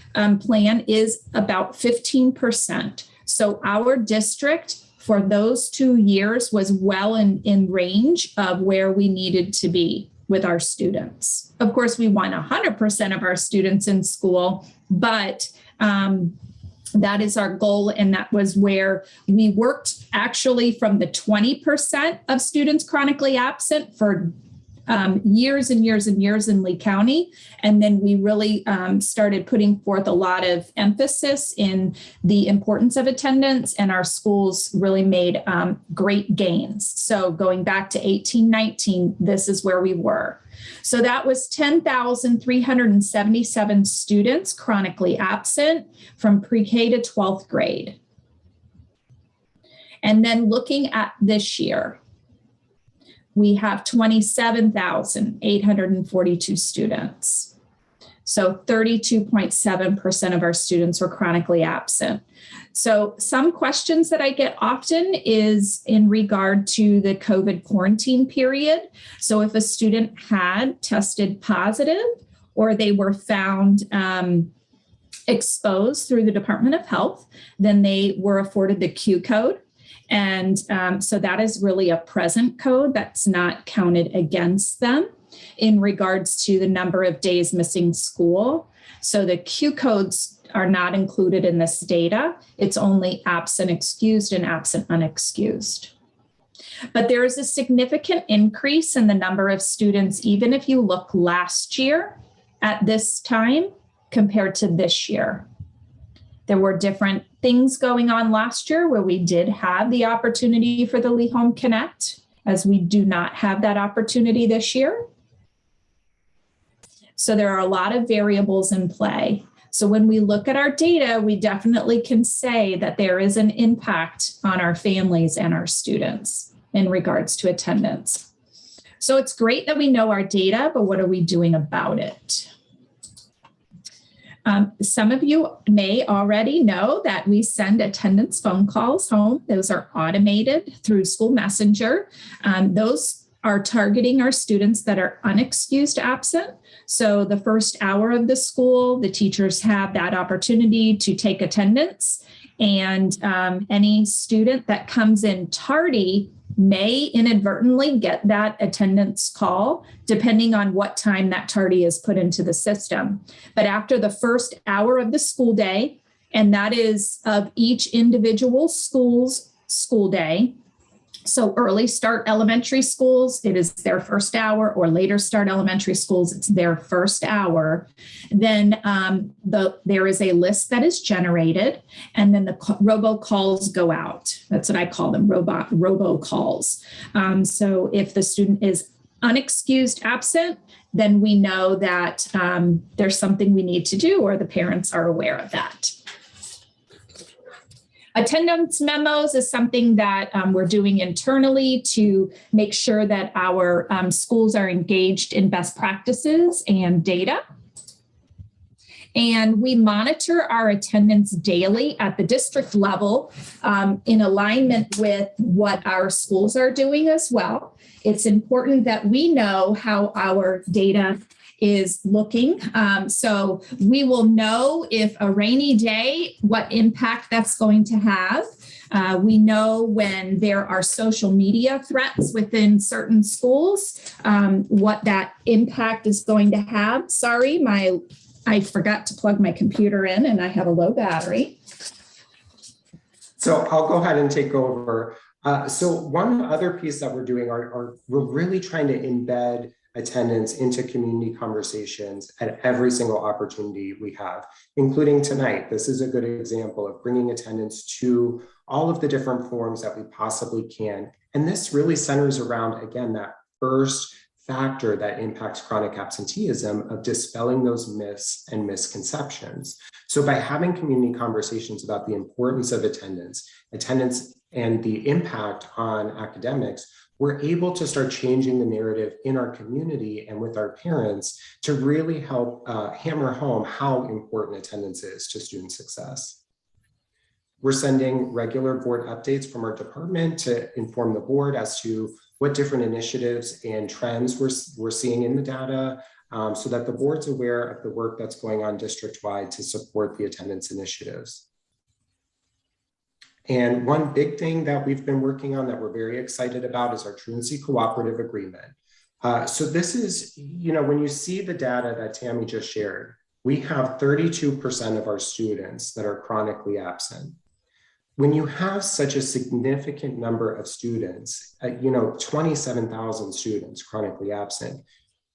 plan is about 15%. So our district for those 2 years was well in range of where we needed to be with our students. Of course, we want 100% of our students in school, but that is our goal. And that was where we worked actually from the 20% of students chronically absent for years and years and years in Lee County. And then we really started putting forth a lot of emphasis in the importance of attendance, and our schools really made great gains. So going back to 18-19, this is where we were. So that was 10,377 students chronically absent from pre-K to 12th grade. And then looking at this year, we have 27,842 students. So 32.7% of our students were chronically absent. So some questions that I get often is in regard to the COVID quarantine period. So if a student had tested positive or they were found exposed through the Department of Health, then they were afforded the Q code. And so that is really a present code that's not counted against them in regards to the number of days missing school. So the Q codes are not included in this data. It's only absent excused and absent unexcused. But there is a significant increase in the number of students, even if you look last year at this time compared to this year. There were different things going on last year where we did have the opportunity for the Lee Home Connect, as we do not have that opportunity this year. So there are a lot of variables in play. So when we look at our data, we definitely can say that there is an impact on our families and our students in regards to attendance. So it's great that we know our data, but what are we doing about it? Some of you may already know that we send attendance phone calls home. Those are automated through School Messenger. Those are targeting our students that are unexcused absent. So the first hour of the school, the teachers have that opportunity to take attendance, and any student that comes in tardy may inadvertently get that attendance call, depending on what time that tardy is put into the system. But after the first hour of the school day, and that is of each individual school's school day, so early start elementary schools, it is their first hour, or later start elementary schools, it's their first hour. Then there is a list that is generated, and then the robocalls go out. That's what I call them, robocalls. So if the student is unexcused absent, then we know that there's something we need to do, or the parents are aware of that. Attendance memos is something that we're doing internally to make sure that our schools are engaged in best practices and data. And we monitor our attendance daily at the district level in alignment with what our schools are doing as well. It's important that we know how our data is looking. So we will know if a rainy day, what impact that's going to have. We know when there are social media threats within certain schools, what that impact is going to have. Sorry, I forgot to plug my computer in and I have a low battery. So I'll go ahead and take over. So one other piece that we're doing we're really trying to embed attendance into community conversations at every single opportunity we have, including tonight. This is a good example of bringing attendance to all of the different forums that we possibly can. And this really centers around, again, that first factor that impacts chronic absenteeism of dispelling those myths and misconceptions. So by having community conversations about the importance of attendance and the impact on academics, we're able to start changing the narrative in our community and with our parents to really help hammer home how important attendance is to student success. We're sending regular board updates from our department to inform the board as to what different initiatives and trends we're seeing in the data, so that the board's aware of the work that's going on district-wide to support the attendance initiatives. And one big thing that we've been working on that we're very excited about is our truancy cooperative agreement. So this is, when you see the data that Tammy just shared, we have 32% of our students that are chronically absent. When you have such a significant number of students, 27,000 students chronically absent,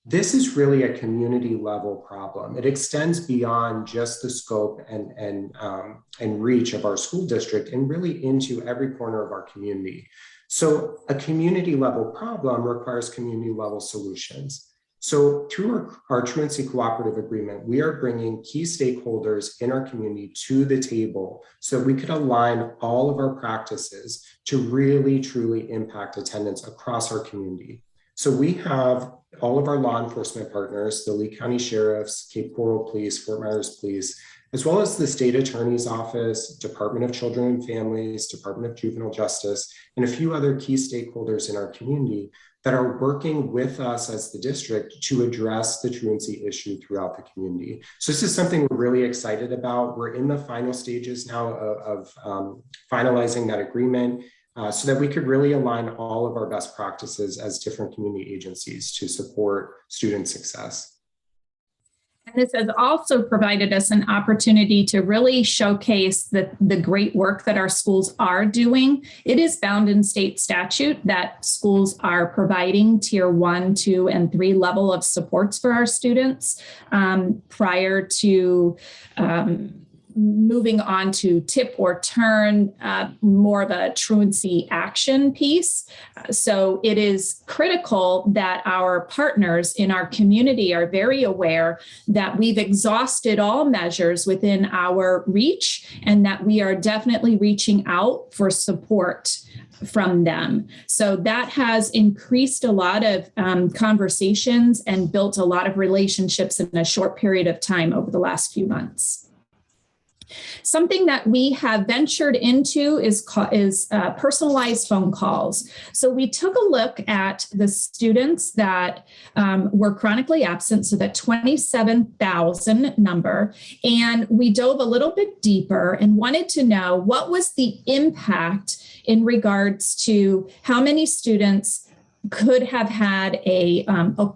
this is really a community level problem. It extends beyond just the scope and reach of our school district and really into every corner of our community. So a community level problem requires community level solutions. So through our truancy cooperative agreement, we are bringing key stakeholders in our community to the table so we could align all of our practices to really, truly impact attendance across our community. So we have all of our law enforcement partners, the Lee County Sheriffs, Cape Coral Police, Fort Myers Police, as well as the State Attorney's Office, Department of Children and Families, Department of Juvenile Justice, and a few other key stakeholders in our community that are working with us as the district to address the truancy issue throughout the community. So this is something we're really excited about. We're in the final stages now of finalizing that agreement so that we could really align all of our best practices as different community agencies to support student success. And this has also provided us an opportunity to really showcase the great work that our schools are doing. It is bound in state statute that schools are providing tier 1, 2, and 3 level of supports for our students prior to moving on to tip or turn, more of a truancy action piece. So it is critical that our partners in our community are very aware that we've exhausted all measures within our reach and that we are definitely reaching out for support from them. So that has increased a lot of conversations and built a lot of relationships in a short period of time over the last few months. Something that we have ventured into is personalized phone calls. So we took a look at the students that were chronically absent, so that 27,000 number, and we dove a little bit deeper and wanted to know what was the impact in regards to how many students could have had a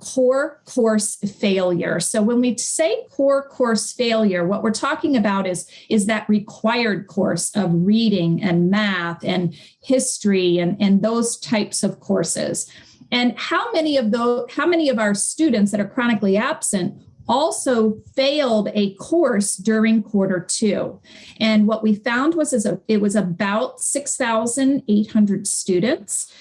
core course failure. So when we say core course failure, what we're talking about is that required course of reading and math and history and those types of courses. And how many of our students that are chronically absent also failed a course during Q2. And what we found was it was about 6,800 students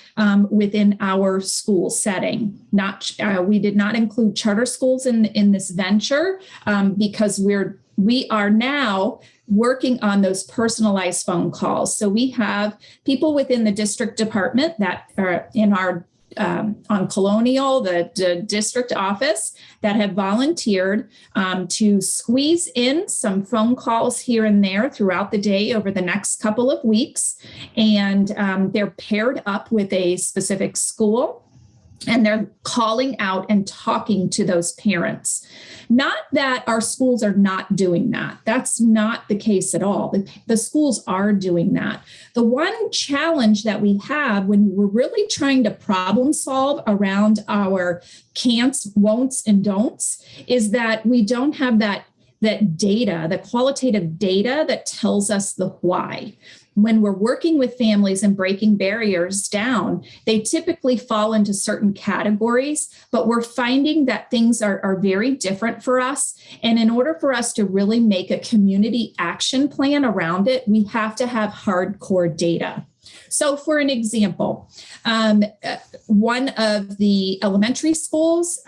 within our school setting. We did not include charter schools in this venture because we are now working on those personalized phone calls. So we have people within the district department that are in our on Colonial, the district office, that have volunteered to squeeze in some phone calls here and there throughout the day over the next couple of weeks. And they're paired up with a specific school, and they're calling out and talking to those parents. Not that our schools are not doing that. That's not the case at all. The schools are doing that. The one challenge that we have when we're really trying to problem solve around our can'ts, won'ts, and don'ts is that we don't have that data, the qualitative data that tells us the why. When we're working with families and breaking barriers down, they typically fall into certain categories, but we're finding that things are very different for us. And in order for us to really make a community action plan around it, we have to have hardcore data. So for an example, one of the elementary schools,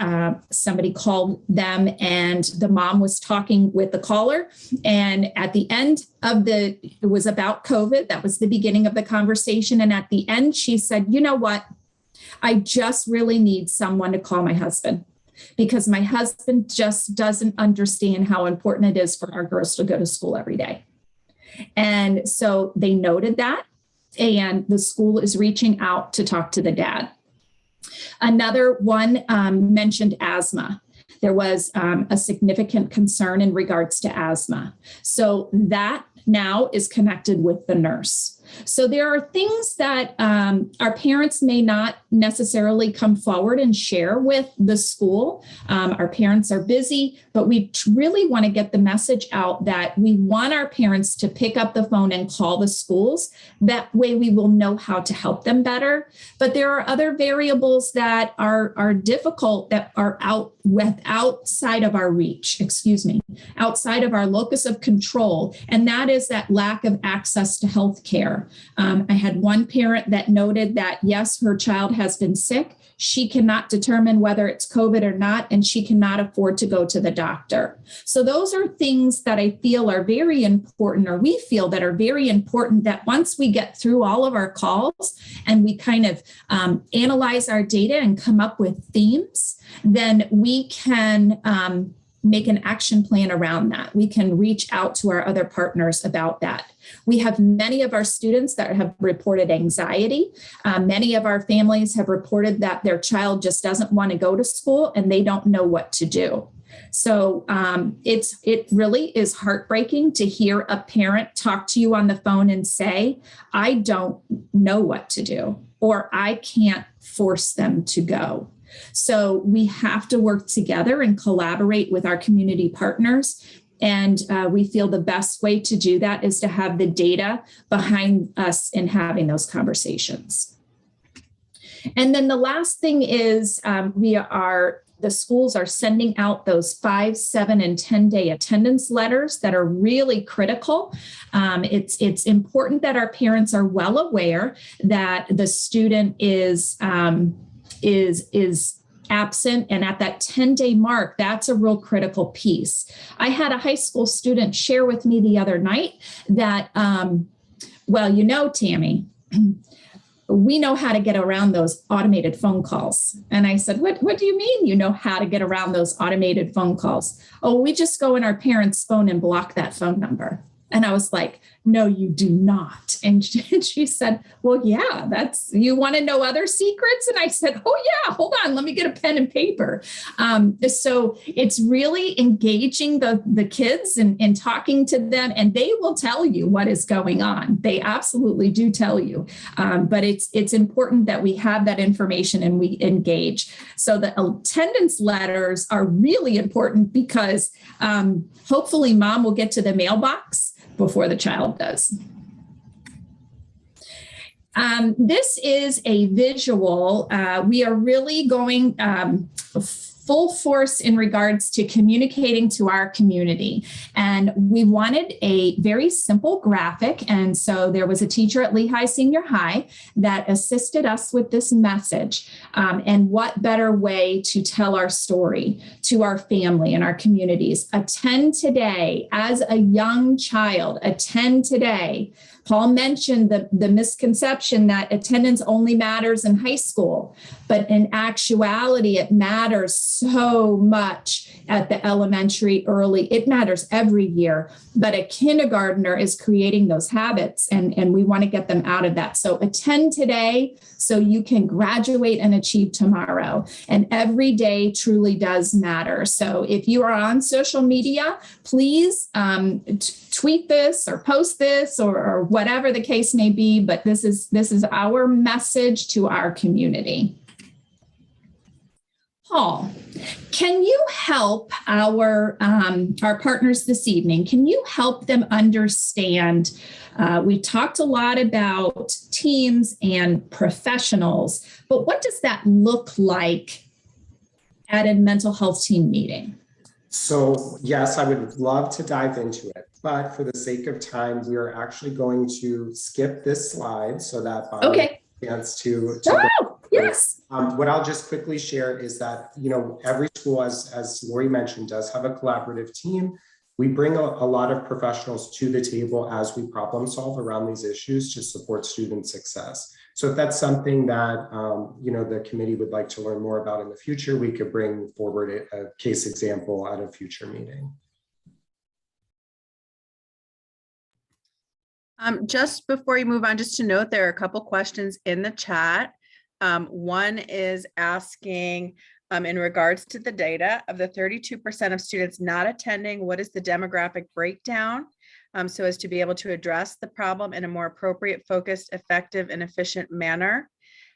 somebody called them and the mom was talking with the caller. And at the end of it was about COVID. That was the beginning of the conversation. And at the end, she said, you know what? I just really need someone to call my husband because my husband just doesn't understand how important it is for our girls to go to school every day. And so they noted that. And the school is reaching out to talk to the dad. Another one mentioned asthma. There was a significant concern in regards to asthma. So that now is connected with the nurse. So there are things that our parents may not necessarily come forward and share with the school. Our parents are busy, but we really want to get the message out that we want our parents to pick up the phone and call the schools. That way we will know how to help them better. But there are other variables that are difficult, that are outside of our reach, outside of our locus of control. And that is that lack of access to health care. I had one parent that noted that, yes, her child has been sick. She cannot determine whether it's COVID or not, and she cannot afford to go to the doctor. So those are things that I feel are very important, or we feel that are very important, that once we get through all of our calls and we kind of analyze our data and come up with themes, then we can make an action plan around that. We can reach out to our other partners about that. We have many of our students that have reported anxiety. Many of our families have reported that their child just doesn't want to go to school and they don't know what to do. So it really is heartbreaking to hear a parent talk to you on the phone and say, I don't know what to do, or I can't force them to go. So we have to work together and collaborate with our community partners. And we feel the best way to do that is to have the data behind us in having those conversations. And then the last thing is the schools are sending out those 5, 7, and 10-day attendance letters that are really critical. It's important that our parents are well aware that the student is absent, and at that 10-day mark, that's a real critical piece. I had a high school student share with me the other night that, Tammy, we know how to get around those automated phone calls. And I said, what do you mean you know how to get around those automated phone calls? Oh, we just go in our parents' phone and block that phone number. And I was like, no, you do not. And she said, well, yeah, you want to know other secrets? And I said, oh yeah, hold on, let me get a pen and paper. So it's really engaging the kids and talking to them, and they will tell you what is going on. They absolutely do tell you. But it's important that we have that information and we engage. So the attendance letters are really important because hopefully mom will get to the mailbox before the child does. This is a visual. We are really going full force in regards to communicating to our community. And we wanted a very simple graphic. And so there was a teacher at Lehigh Senior High that assisted us with this message. And what better way to tell our story to our family and our communities? Attend today. As a young child, attend today. Paul mentioned the misconception that attendance only matters in high school, but in actuality, it matters so much at the elementary, early. It matters every year, but a kindergartner is creating those habits, and we want to get them out of that. So attend today so you can graduate and achieve tomorrow. And every day truly does matter. So if you are on social media, please tweet this or post this or whatever the case may be, but this is our message to our community. Paul, can you help our partners this evening? Can you help them understand? We talked a lot about teams and professionals, but what does that look like at a mental health team meeting? So yes, I would love to dive into it, but for the sake of time, we are actually going to skip this slide so that Bonnie has a chance to yes. What I'll just quickly share is that, every school, as Lori mentioned, does have a collaborative team. We bring a lot of professionals to the table as we problem solve around these issues to support student success. So if that's something that, the committee would like to learn more about in the future, we could bring forward a case example at a future meeting. Just before you move on, just to note, there are a couple questions in the chat. One is asking, in regards to the data of the 32% of students not attending, what is the demographic breakdown? so as to be able to address the problem in a more appropriate, focused, effective, and efficient manner.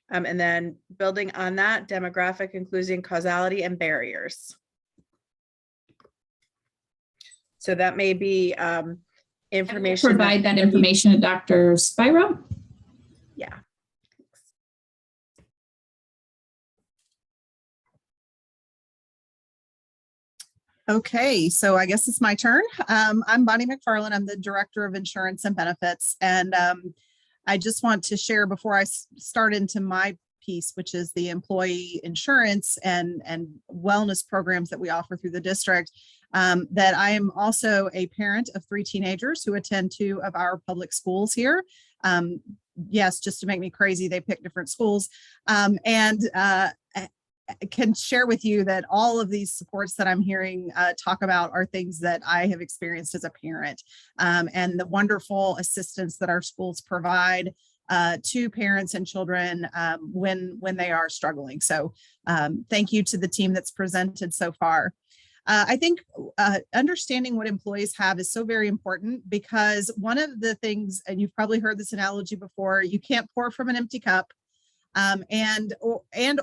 And then building on that, demographic, inclusion, causality, and barriers. So that may be information. Provide that information to Dr. Spiro. Yeah. Okay, so I guess it's my turn. I'm Bonnie McFarland. I'm the Director of Insurance and Benefits. And I just want to share before I start into my piece, which is the employee insurance and wellness programs that we offer through the district, that I am also a parent of 3 teenagers who attend 2 of our public schools here. Yes, just to make me crazy, they pick different schools. Can share with you that all of these supports that I'm hearing talk about are things that I have experienced as a parent, and the wonderful assistance that our schools provide to parents and children when they are struggling. So thank you to the team that's presented so far. I think understanding what employees have is so very important, because one of the things, and you've probably heard this analogy before, you can't pour from an empty cup.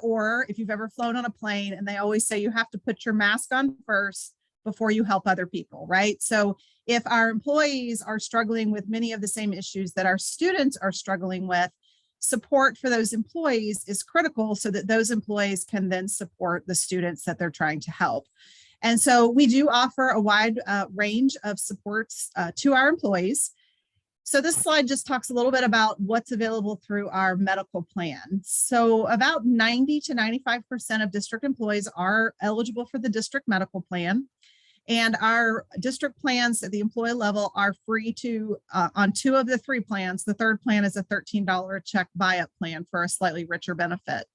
Or if you've ever flown on a plane, and they always say you have to put your mask on first before you help other people, right? So if our employees are struggling with many of the same issues that our students are struggling with, support for those employees is critical so that those employees can then support the students that they're trying to help. And so we do offer a wide range of supports to our employees. So this slide just talks a little bit about what's available through our medical plan. So about 90 to 95% of district employees are eligible for the district medical plan. And our district plans at the employee level are free to, on 2 of the 3 plans. The 3rd plan is a $13 check buy-up plan for a slightly richer benefit.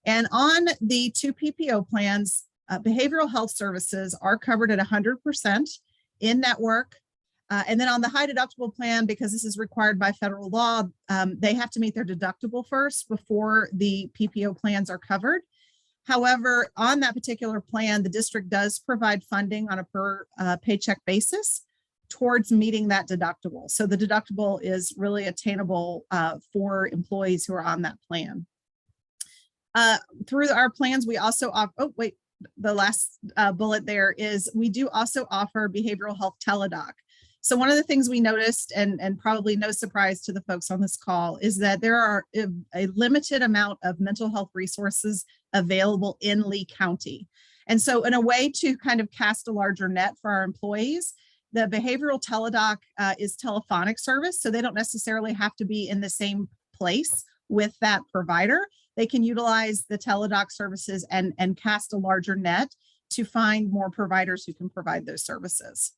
And on the 2 PPO plans, behavioral health services are covered at 100% in network. And then on the high deductible plan, because this is required by federal law, they have to meet their deductible first before the PPO plans are covered. However, on that particular plan, the district does provide funding on a per paycheck basis towards meeting that deductible. So the deductible is really attainable for employees who are on that plan. Through our plans, we also offer, the last bullet there is we do also offer behavioral health teledoc. So one of the things we noticed, and probably no surprise to the folks on this call, is that there are a limited amount of mental health resources available in Lee County. And so in a way to kind of cast a larger net for our employees, the behavioral teledoc is telephonic service. So they don't necessarily have to be in the same place with that provider. They can utilize the teledoc services and cast a larger net to find more providers who can provide those services.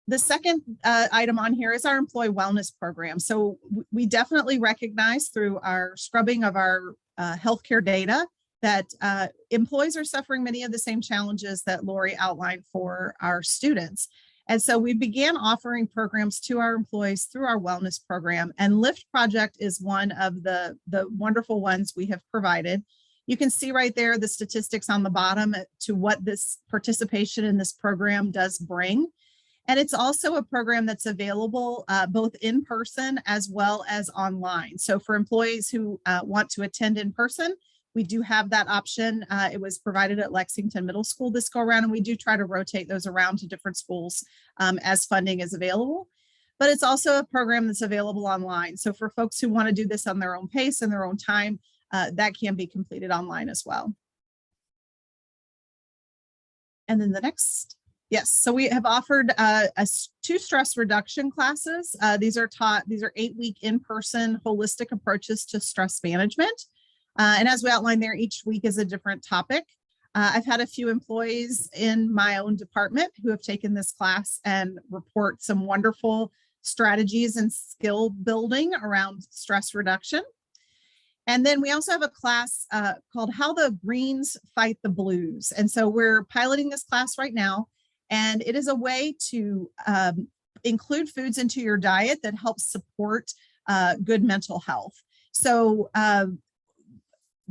The second item on here is our employee wellness program. So we definitely recognize through our scrubbing of our healthcare data that employees are suffering many of the same challenges that Lori outlined for our students. And so we began offering programs to our employees through our wellness program, and Lift Project is one of the wonderful ones we have provided. You can see right there the statistics on the bottom to what this participation in this program does bring. And it's also a program that's available both in person as well as online. So for employees who want to attend in person, we do have that option. It was provided at Lexington Middle School this go around, and we do try to rotate those around to different schools as funding is available. But it's also a program that's available online. So for folks who want to do this on their own pace and their own time, that can be completed online as well. And then the next. Yes, so we have offered 2 stress reduction classes. These are 8-week in-person holistic approaches to stress management. And as we outlined there, each week is a different topic. I've had a few employees in my own department who have taken this class and report some wonderful strategies and skill building around stress reduction. And then we also have a class called How the Greens Fight the Blues. And so we're piloting this class right now. And it is a way to include foods into your diet that helps support good mental health. So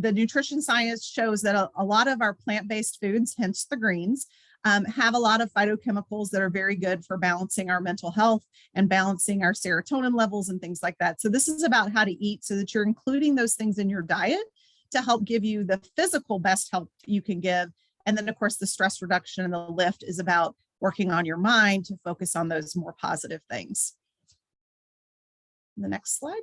the nutrition science shows that a lot of our plant-based foods, hence the greens, have a lot of phytochemicals that are very good for balancing our mental health and balancing our serotonin levels and things like that. So this is about how to eat so that you're including those things in your diet to help give you the physical best help you can give. And then of course, the stress reduction and the lift is about working on your mind to focus on those more positive things. The next slide.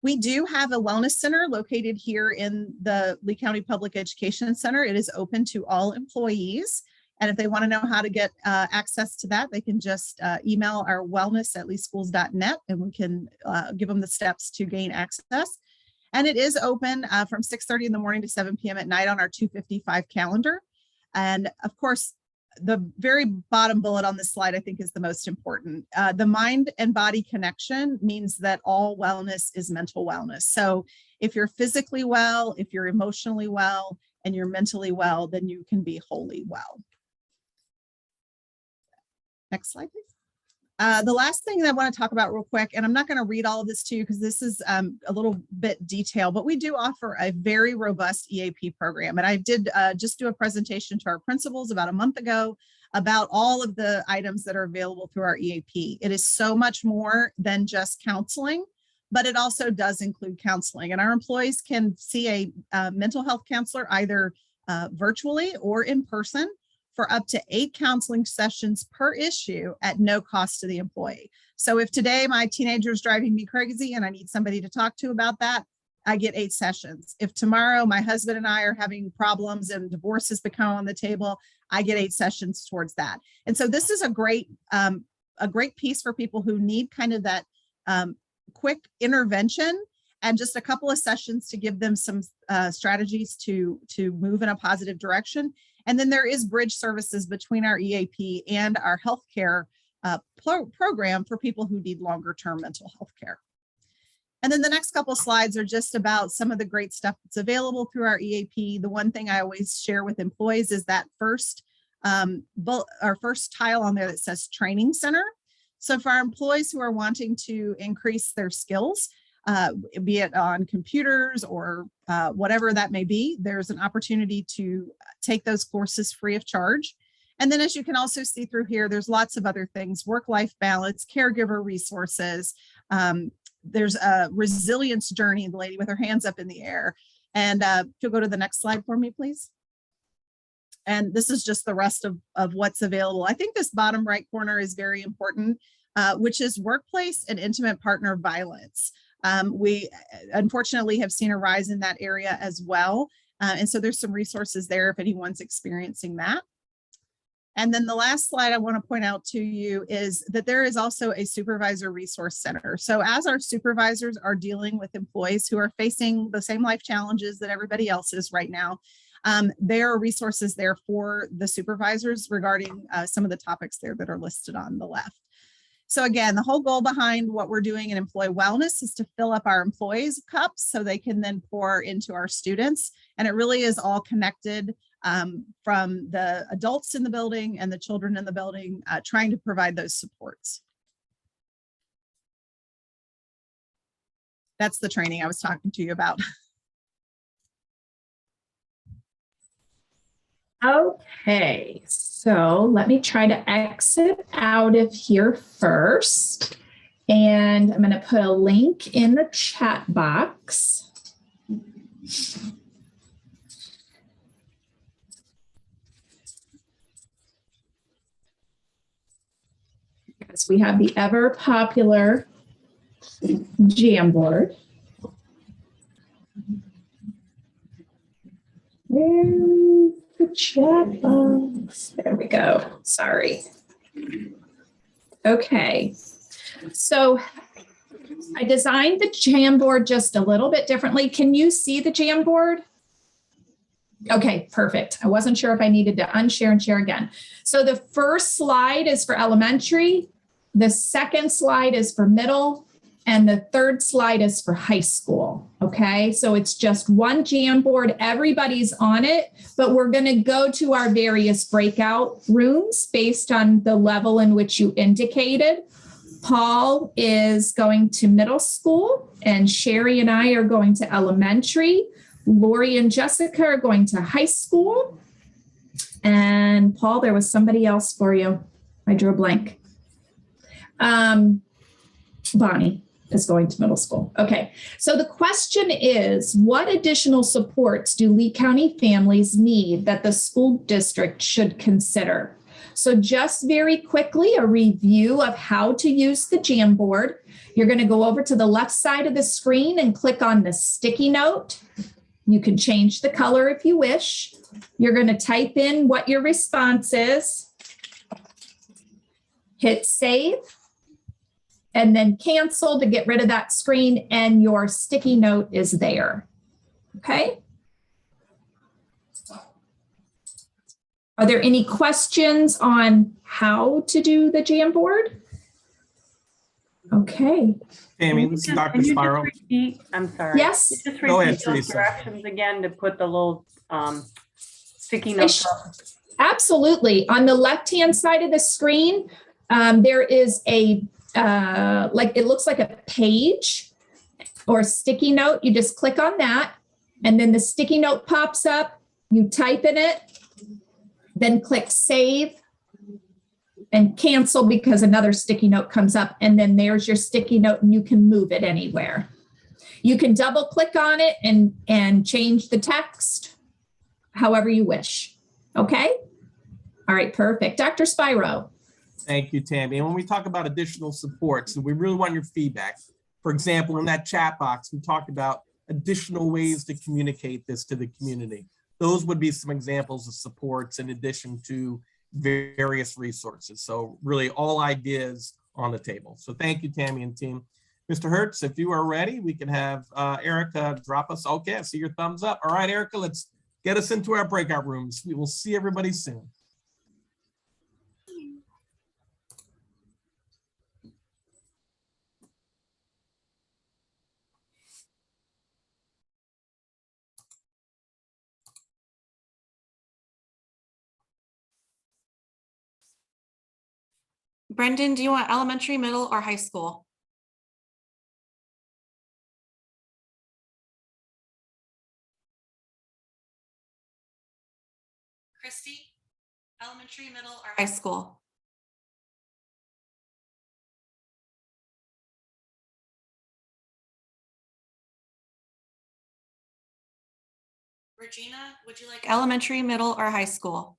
We do have a wellness center located here in the Lee County Public Education Center. It is open to all employees. And if they want to know how to get access to that, they can just email our wellness@leeschools.net and we can give them the steps to gain access. And it is open from 6:30 in the morning to 7 p.m. at night on our 255 calendar. And of course, the very bottom bullet on this slide, I think, is the most important. The mind and body connection means that all wellness is mental wellness. So if you're physically well, if you're emotionally well, and you're mentally well, then you can be wholly well. Next slide, please. The last thing that I want to talk about real quick, and I'm not going to read all of this to you because this is a little bit detailed, but we do offer a very robust EAP program. And I did just do a presentation to our principals about a month ago about all of the items that are available through our EAP. It is so much more than just counseling, but it also does include counseling. And our employees can see a mental health counselor either virtually or in person for up to 8 counseling sessions per issue at no cost to the employee. So if today my teenager is driving me crazy and I need somebody to talk to about that, I get 8 sessions. If tomorrow my husband and I are having problems and divorce has become on the table, I get 8 sessions towards that. And so this is a great piece for people who need kind of that quick intervention and just a couple of sessions to give them some strategies to move in a positive direction. And then there is bridge services between our EAP and our healthcare program for people who need longer term mental health care. And then the next couple of slides are just about some of the great stuff that's available through our EAP. The one thing I always share with employees is that first tile on there that says training center. So for our employees who are wanting to increase their skills, be it on computers or whatever that may be, there's an opportunity to take those courses free of charge. And then as you can also see through here, there's lots of other things, work-life balance, caregiver resources. There's a resilience journey, the lady with her hands up in the air. And if you'll go to the next slide for me, please. And this is just the rest of what's available. I think this bottom right corner is very important, which is workplace and intimate partner violence. We unfortunately have seen a rise in that area as well. And so there's some resources there if anyone's experiencing that. And then the last slide I want to point out to you is that there is also a supervisor resource center. So as our supervisors are dealing with employees who are facing the same life challenges that everybody else is right now, there are resources there for the supervisors regarding some of the topics there that are listed on the left. So again, the whole goal behind what we're doing in employee wellness is to fill up our employees' cups so they can then pour into our students. And it really is all connected from the adults in the building and the children in the building, trying to provide those supports. That's the training I was talking to you about. Okay, so let me try to exit out of here first. And I'm going to put a link in the chat box. Because we have the ever popular Jamboard. Where's the chat box? There we go. Sorry. Okay. So I designed the Jamboard just a little bit differently. Can you see the Jamboard? Okay, perfect. I wasn't sure if I needed to unshare and share again. So the first slide is for elementary. The second slide is for middle. And the third slide is for high school. Okay, so it's just one Jamboard. Everybody's on it, but we're going to go to our various breakout rooms based on the level in which you indicated. Paul is going to middle school, and Sherry and I are going to elementary. Lori and Jessica are going to high school. And Paul, there was somebody else for you. I drew a blank. Bonnie is going to middle school. Okay, so the question is, what additional supports do Lee County families need that the school district should consider? So just very quickly, a review of how to use the Jamboard. You're going to go over to the left side of the screen and click on the sticky note. You can change the color if you wish. You're going to type in what your response is, hit save, and then cancel to get rid of that screen, and your sticky note is there. Okay. Are there any questions on how to do the Jamboard? Okay. Tammy, this is Dr. Spiro. I'm sorry. Yes. Just Go ahead, repeat those Teresa. directions again to put the little sticky notes up. Absolutely. On the left-hand side of the screen, there is a, like, it looks like a page or a sticky note. You just click on that, and then the sticky note pops up. You type in it, then click save and cancel because another sticky note comes up, and then there's your sticky note, and you can move it anywhere. You can double click on it and change the text however you wish. Okay. All right, perfect. Dr. Spiro. Thank you, Tammy. And when we talk about additional supports, we really want your feedback. For example, in that chat box, we talked about additional ways to communicate this to the community. Those would be some examples of supports in addition to various resources. So really all ideas on the table. So thank you, Tammy and team. Mr. Hertz, if you are ready, we can have Erica drop us. Okay, I see your thumbs up. All right, Erica, let's get us into our breakout rooms. We will see everybody soon. Brendan, do you want elementary, middle, or high school? Christy, elementary, middle, or high school? Regina, would you like elementary, middle, or high school?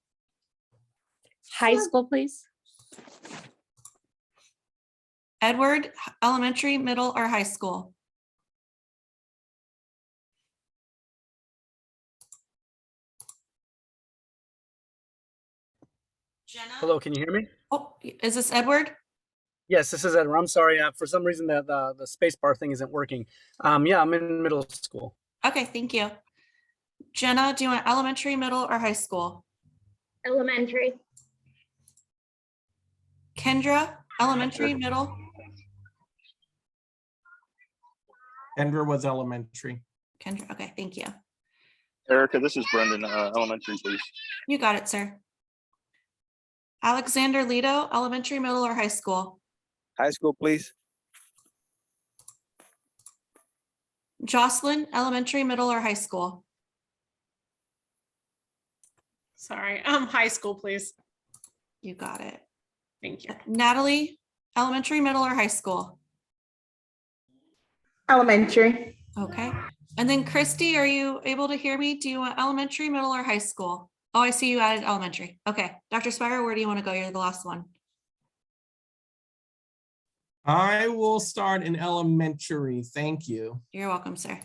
High school, please. Edward, elementary, middle, or high school? Jenna? Hello, can you hear me? Oh, is this Edward? Yes, this is Edward. I'm sorry. For some reason, the space bar thing isn't working. Yeah, I'm in middle school. Okay, thank you. Jenna, do you want elementary, middle, or high school? Elementary. Kendra, elementary, middle? Kendra was elementary. Kendra, okay, thank you. Erica, this is Brendan, elementary, please. You got it, sir. Alexander Lido, elementary, middle, or high school? High school, please. Jocelyn, elementary, middle, or high school? Sorry, high school, please. You got it. Thank you. Natalie, elementary, middle, or high school? Elementary. Okay. And then Christy, are you able to hear me? Do you want elementary, middle, or high school? Oh, I see you added elementary. Okay. Dr. Spire, where do you want to go? You're the last one. I will start in elementary. Thank you. You're welcome, sir.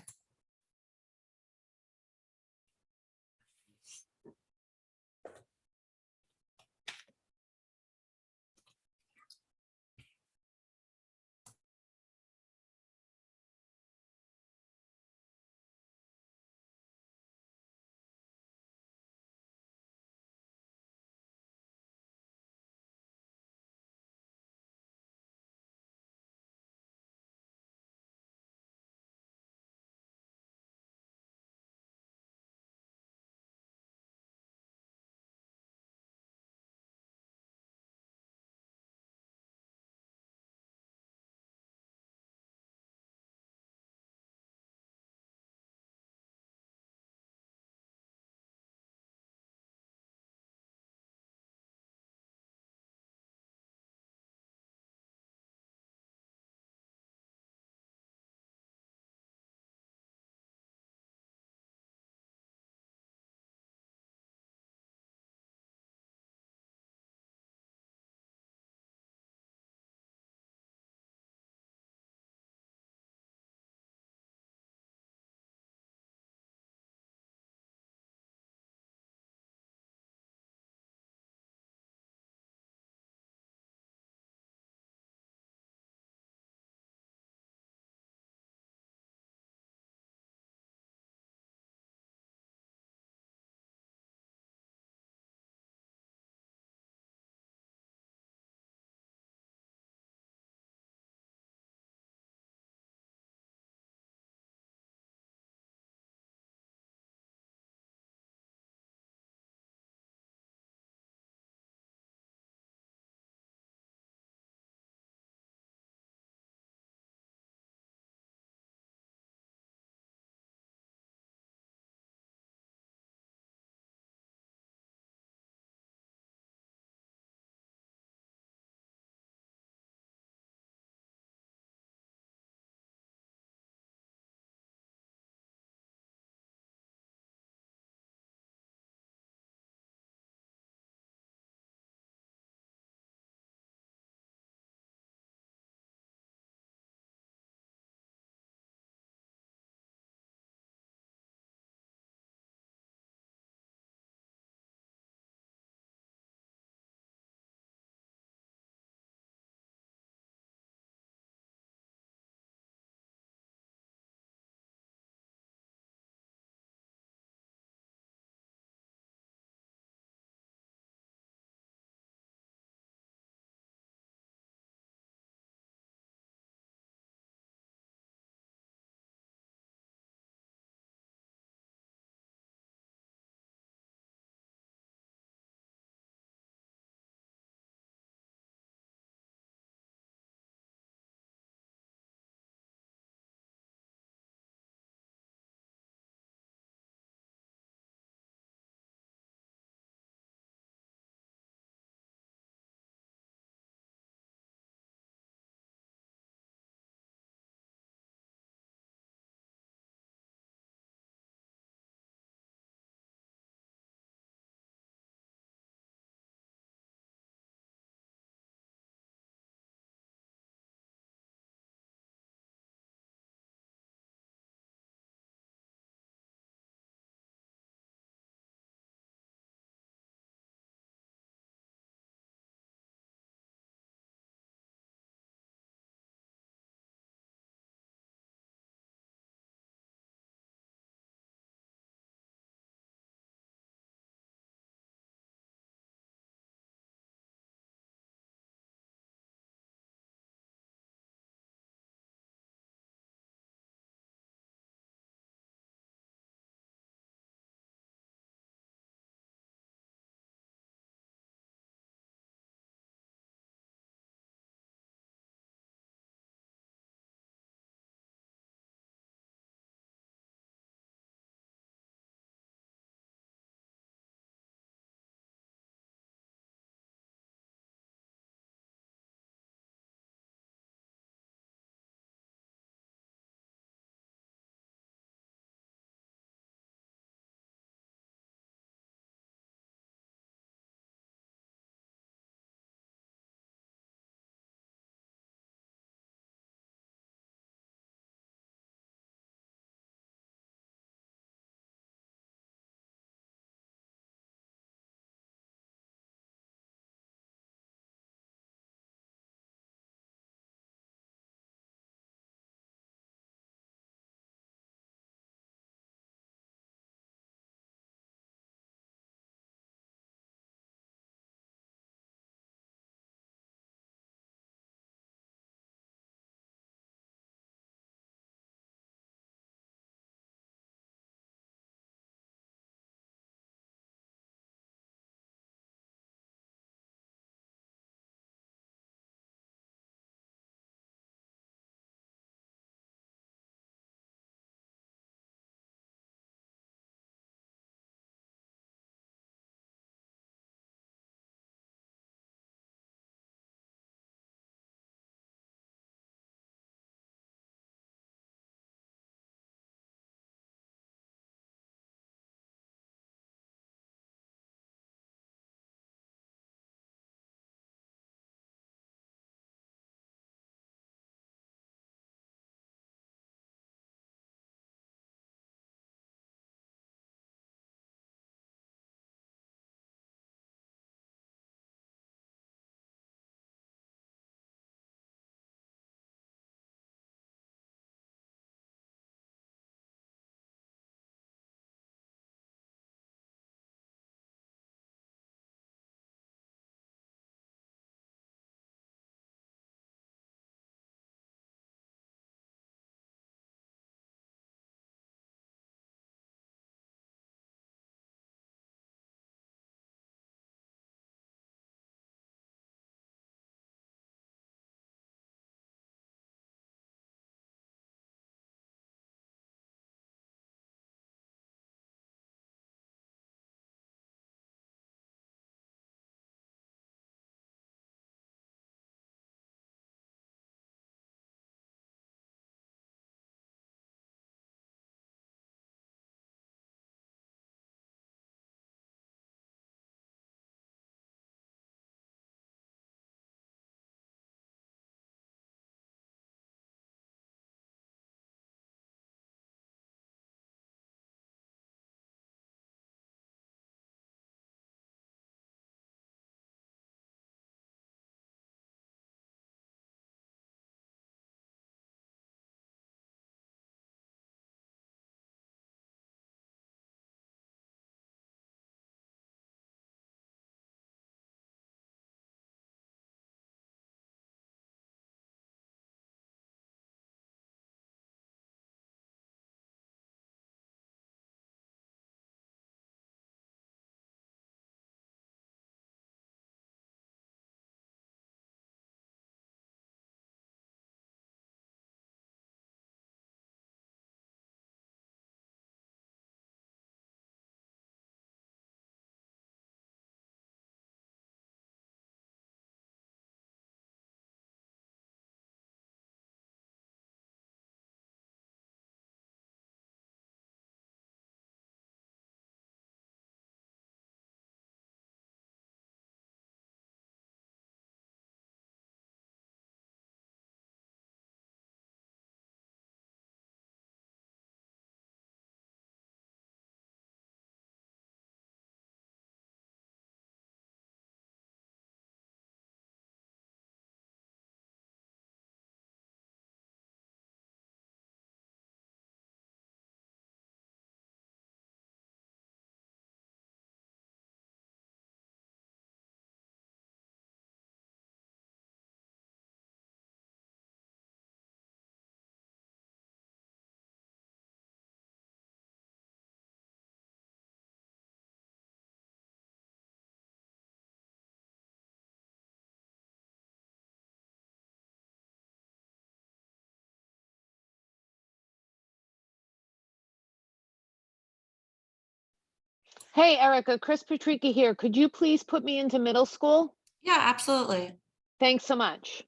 Hey, Erica, Chris Patrica here. Could you please put me into middle school? Yeah, absolutely. Thanks so much.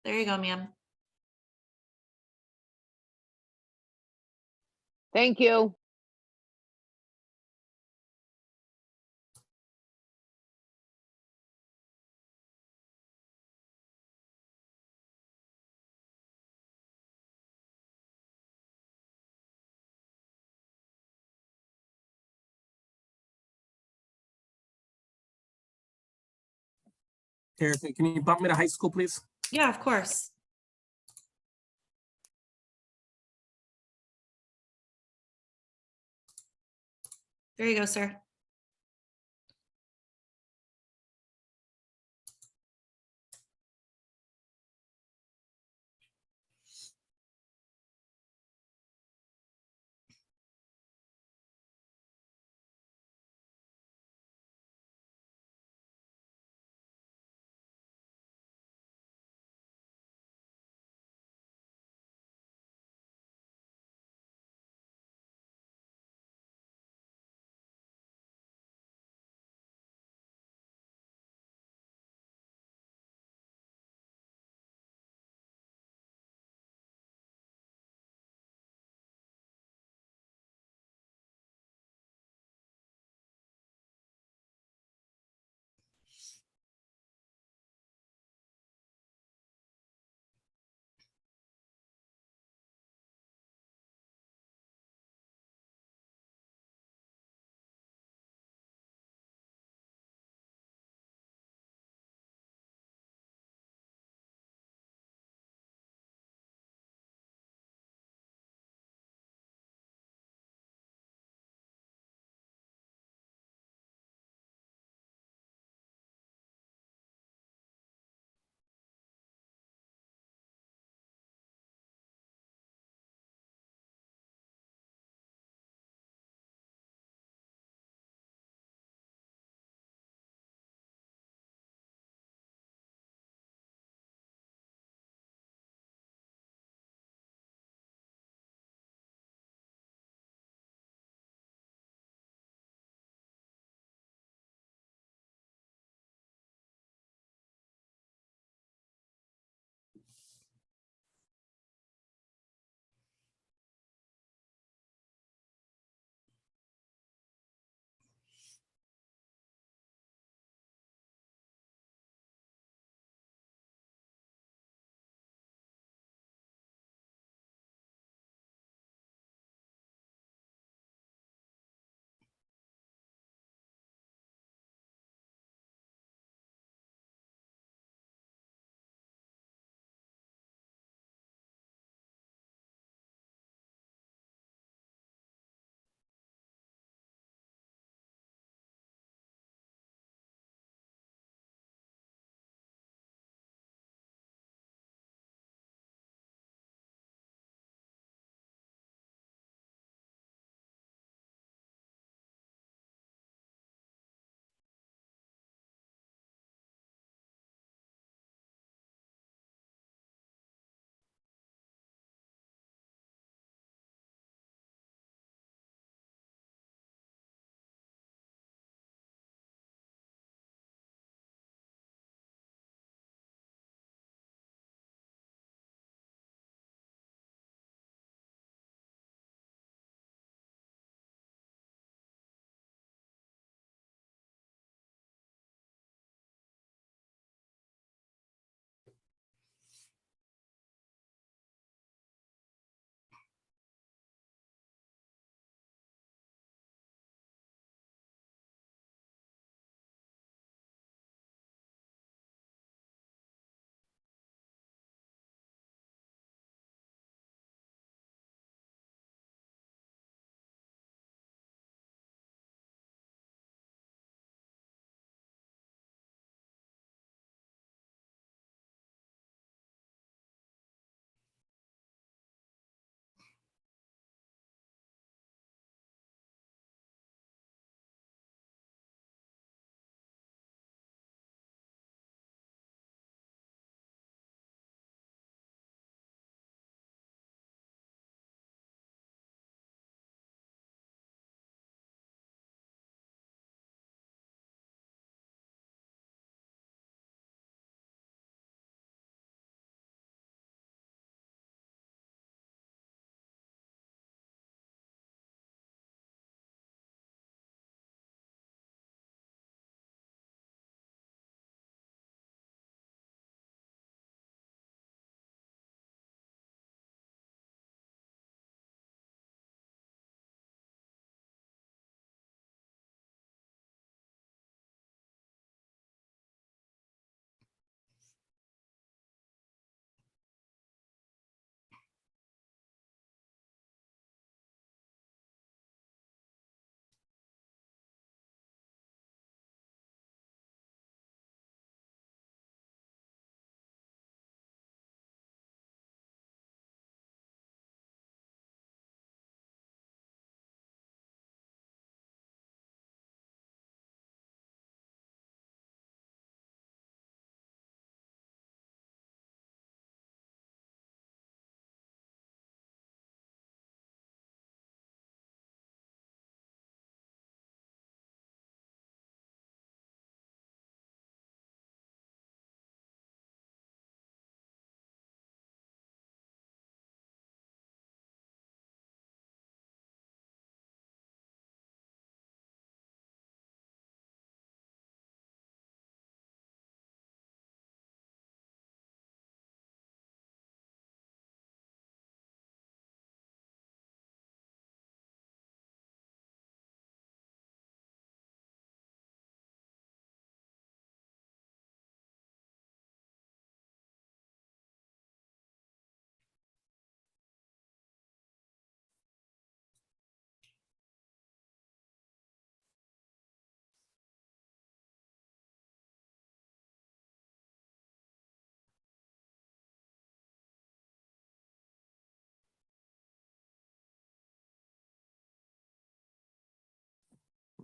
There you go, ma'am. Thank you. Erica, can you bump me to high school, please? Yeah, of course. There you go, sir.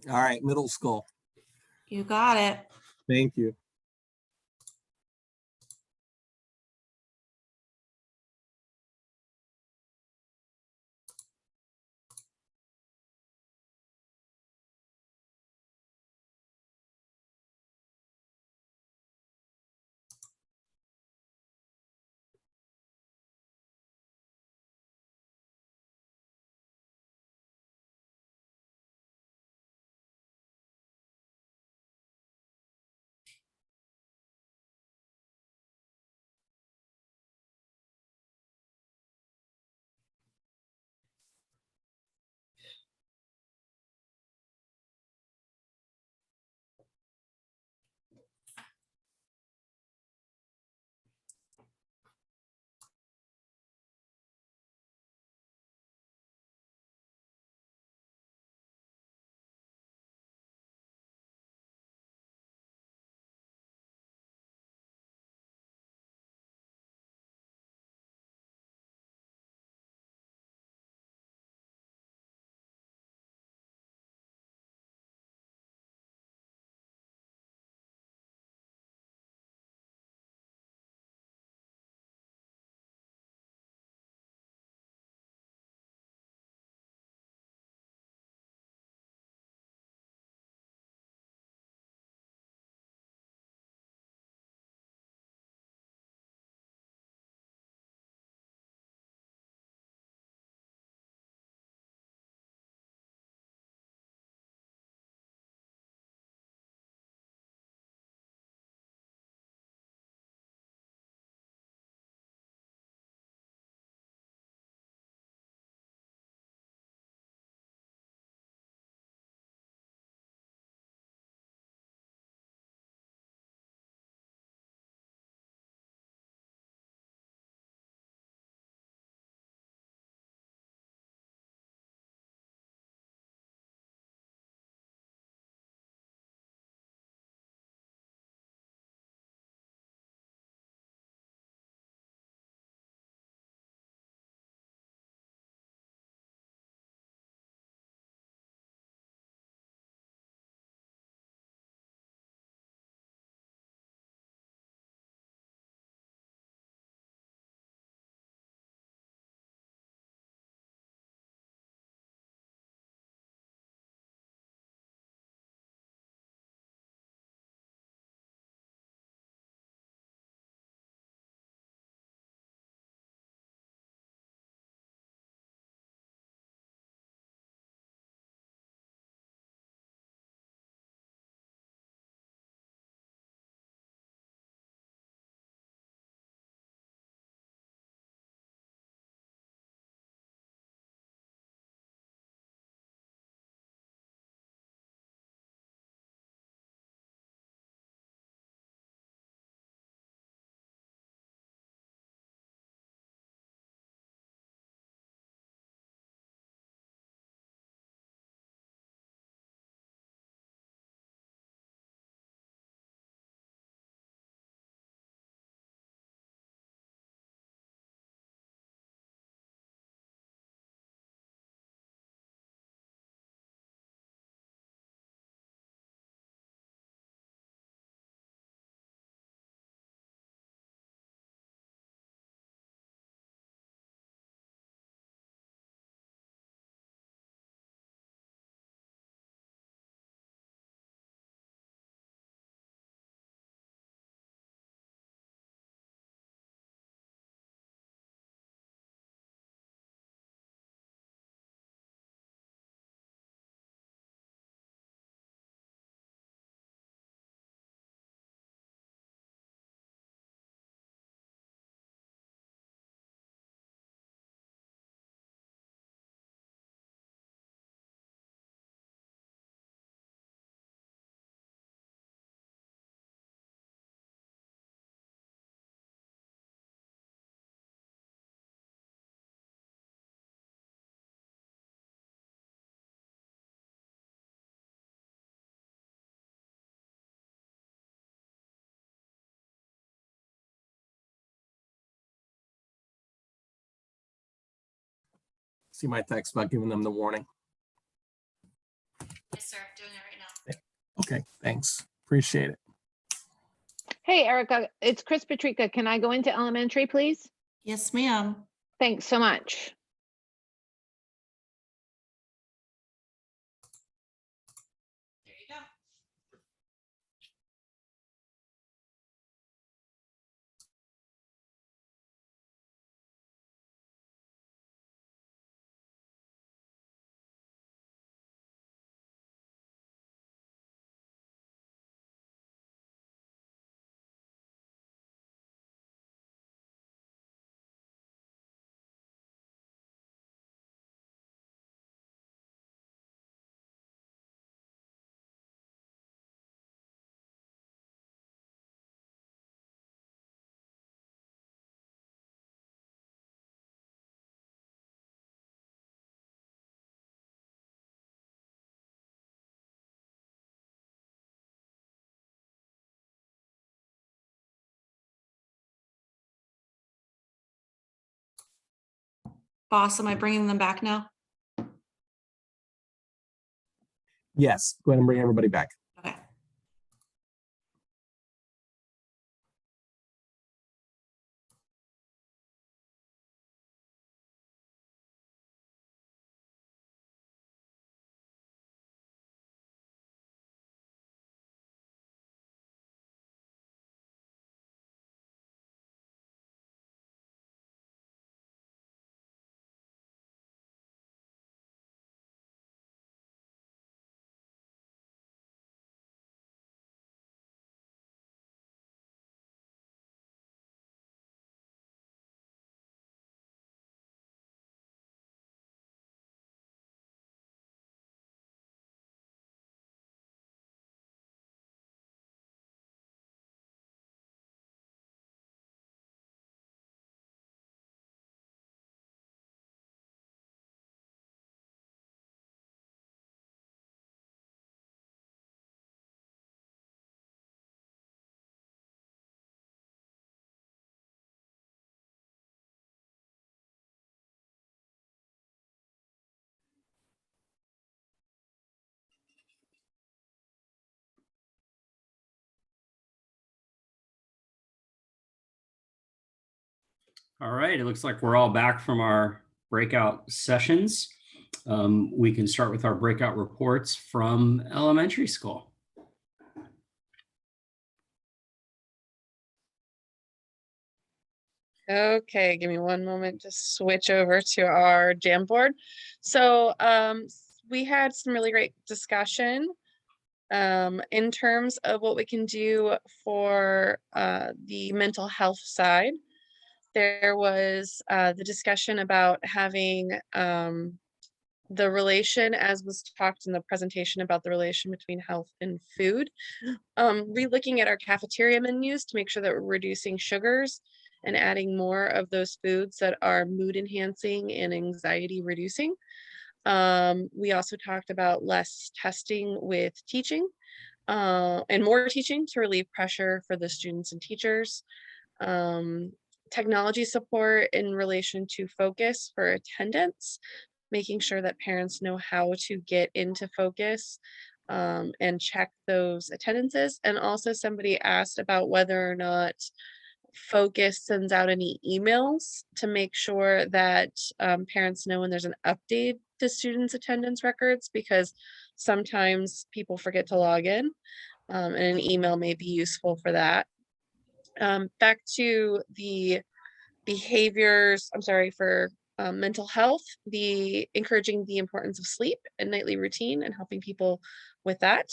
All right, middle school. You got it. Thank you. See my text about giving them the warning. Yes, sir. Doing it Okay, thanks. Appreciate it. Hey, Erica, it's Chris Patrica. Can I go into elementary, please? Yes, ma'am. Thanks so much. There you go. Boss, am I bringing them back now? Yes, go ahead and bring everybody back. Okay. All right, it looks like we're all back from our breakout sessions. We can start with our breakout reports from elementary school. Okay, give me one moment to switch over to our Jamboard. So we had some really great discussion in terms of what we can do for the mental health side. There was the discussion about having the relation, as was talked in the presentation, about the relation between health and food. Re-looking at our cafeteria menus to make sure that we're reducing sugars and adding more of those foods that are mood enhancing and anxiety reducing. We also talked about less testing with teaching and more teaching to relieve pressure for the students and teachers. Technology support in relation to focus for attendance, making sure that parents know how to get into focus and check those attendances. And also somebody asked about whether or not Focus sends out any emails to make sure that parents know when there's an update to students' attendance records, because sometimes people forget to log in and an email may be useful for that. Back to the behaviors, for mental health, encouraging the importance of sleep and nightly routine and helping people with that.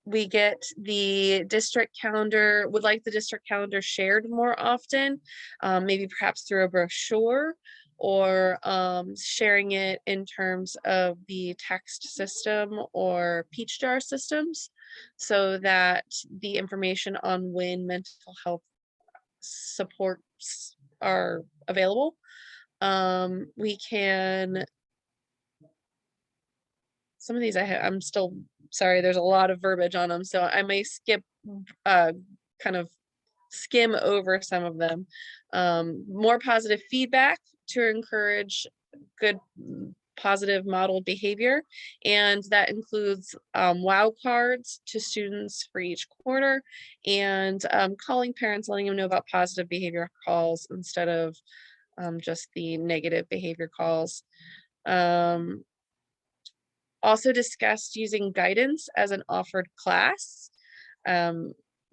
We get the district calendar, would like the district calendar shared more often, maybe perhaps through a brochure or sharing it in terms of the text system or peach jar systems, so that the information on when mental health supports are available. We can, some of these I'm still, sorry, there's a lot of verbiage on them, so I may skip, kind of skim over some of them. More positive feedback to encourage good positive model behavior. And that includes wow cards to students for each quarter, and calling parents, letting them know about positive behavior calls instead of just the negative behavior calls. Also discussed using guidance as an offered class,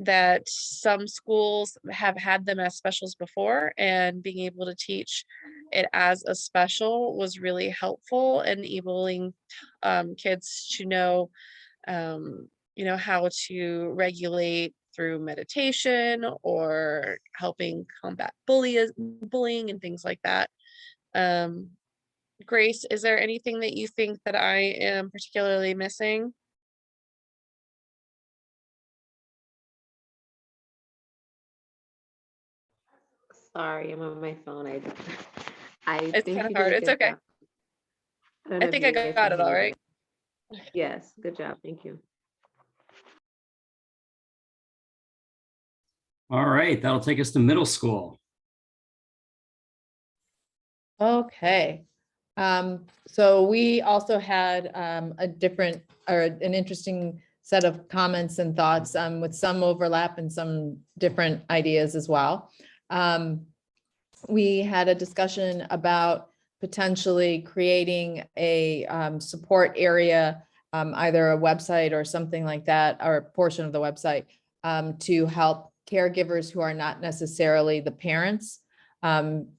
that some schools have had them as specials before, and being able to teach it as a special was really helpful, enabling kids to know, how to regulate through meditation or helping combat bullying and things like that. Grace, is there anything that you think that I am particularly missing? Sorry, I'm on my phone. I It's think kind of you did hard. a It's good okay. job. I don't I know if think you I guys got can it hear all me, right. but yes, good job. Thank you. All right, that'll take us to middle school. Okay. So we also had a different or an interesting set of comments and thoughts with some overlap and some different ideas as well. We had a discussion about potentially creating a support area, either a website or something like that, or a portion of the website to help caregivers who are not necessarily the parents,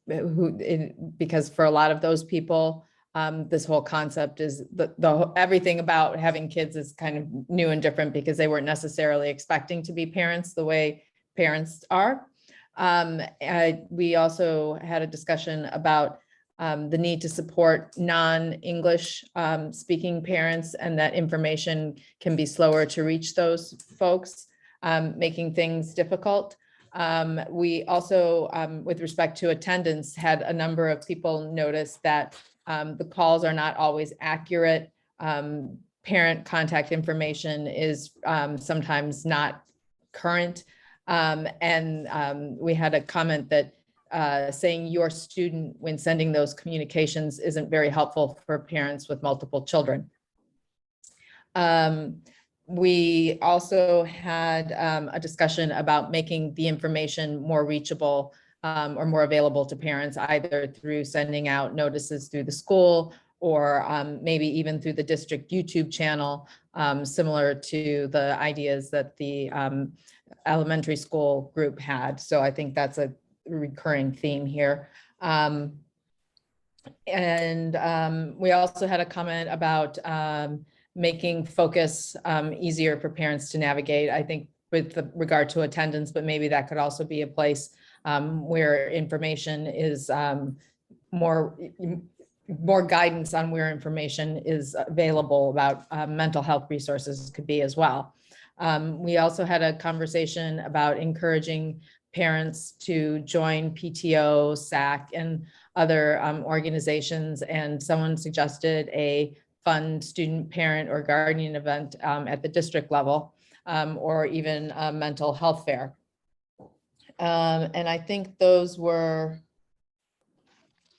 because for a lot of those people, this whole concept is everything about having kids is kind of new and different because they weren't necessarily expecting to be parents the way parents are. We also had a discussion about the need to support non-English speaking parents, and that information can be slower to reach those folks, making things difficult. We also, with respect to attendance, had a number of people notice that the calls are not always accurate. Parent contact information is sometimes not current. And we had a comment that saying your student when sending those communications isn't very helpful for parents with multiple children. We also had a discussion about making the information more reachable or more available to parents, either through sending out notices through the school or maybe even through the district YouTube channel, similar to the ideas that the elementary school group had. So I think that's a recurring theme here. We also had a comment about making focus easier for parents to navigate, I think with regard to attendance, but maybe that could also be a place where information is more guidance on where information is available about mental health resources could be as well. We also had a conversation about encouraging parents to join PTO, SAC, and other organizations, and someone suggested a fun student, parent, or guardian event at the district level, or even a mental health fair. And I think those were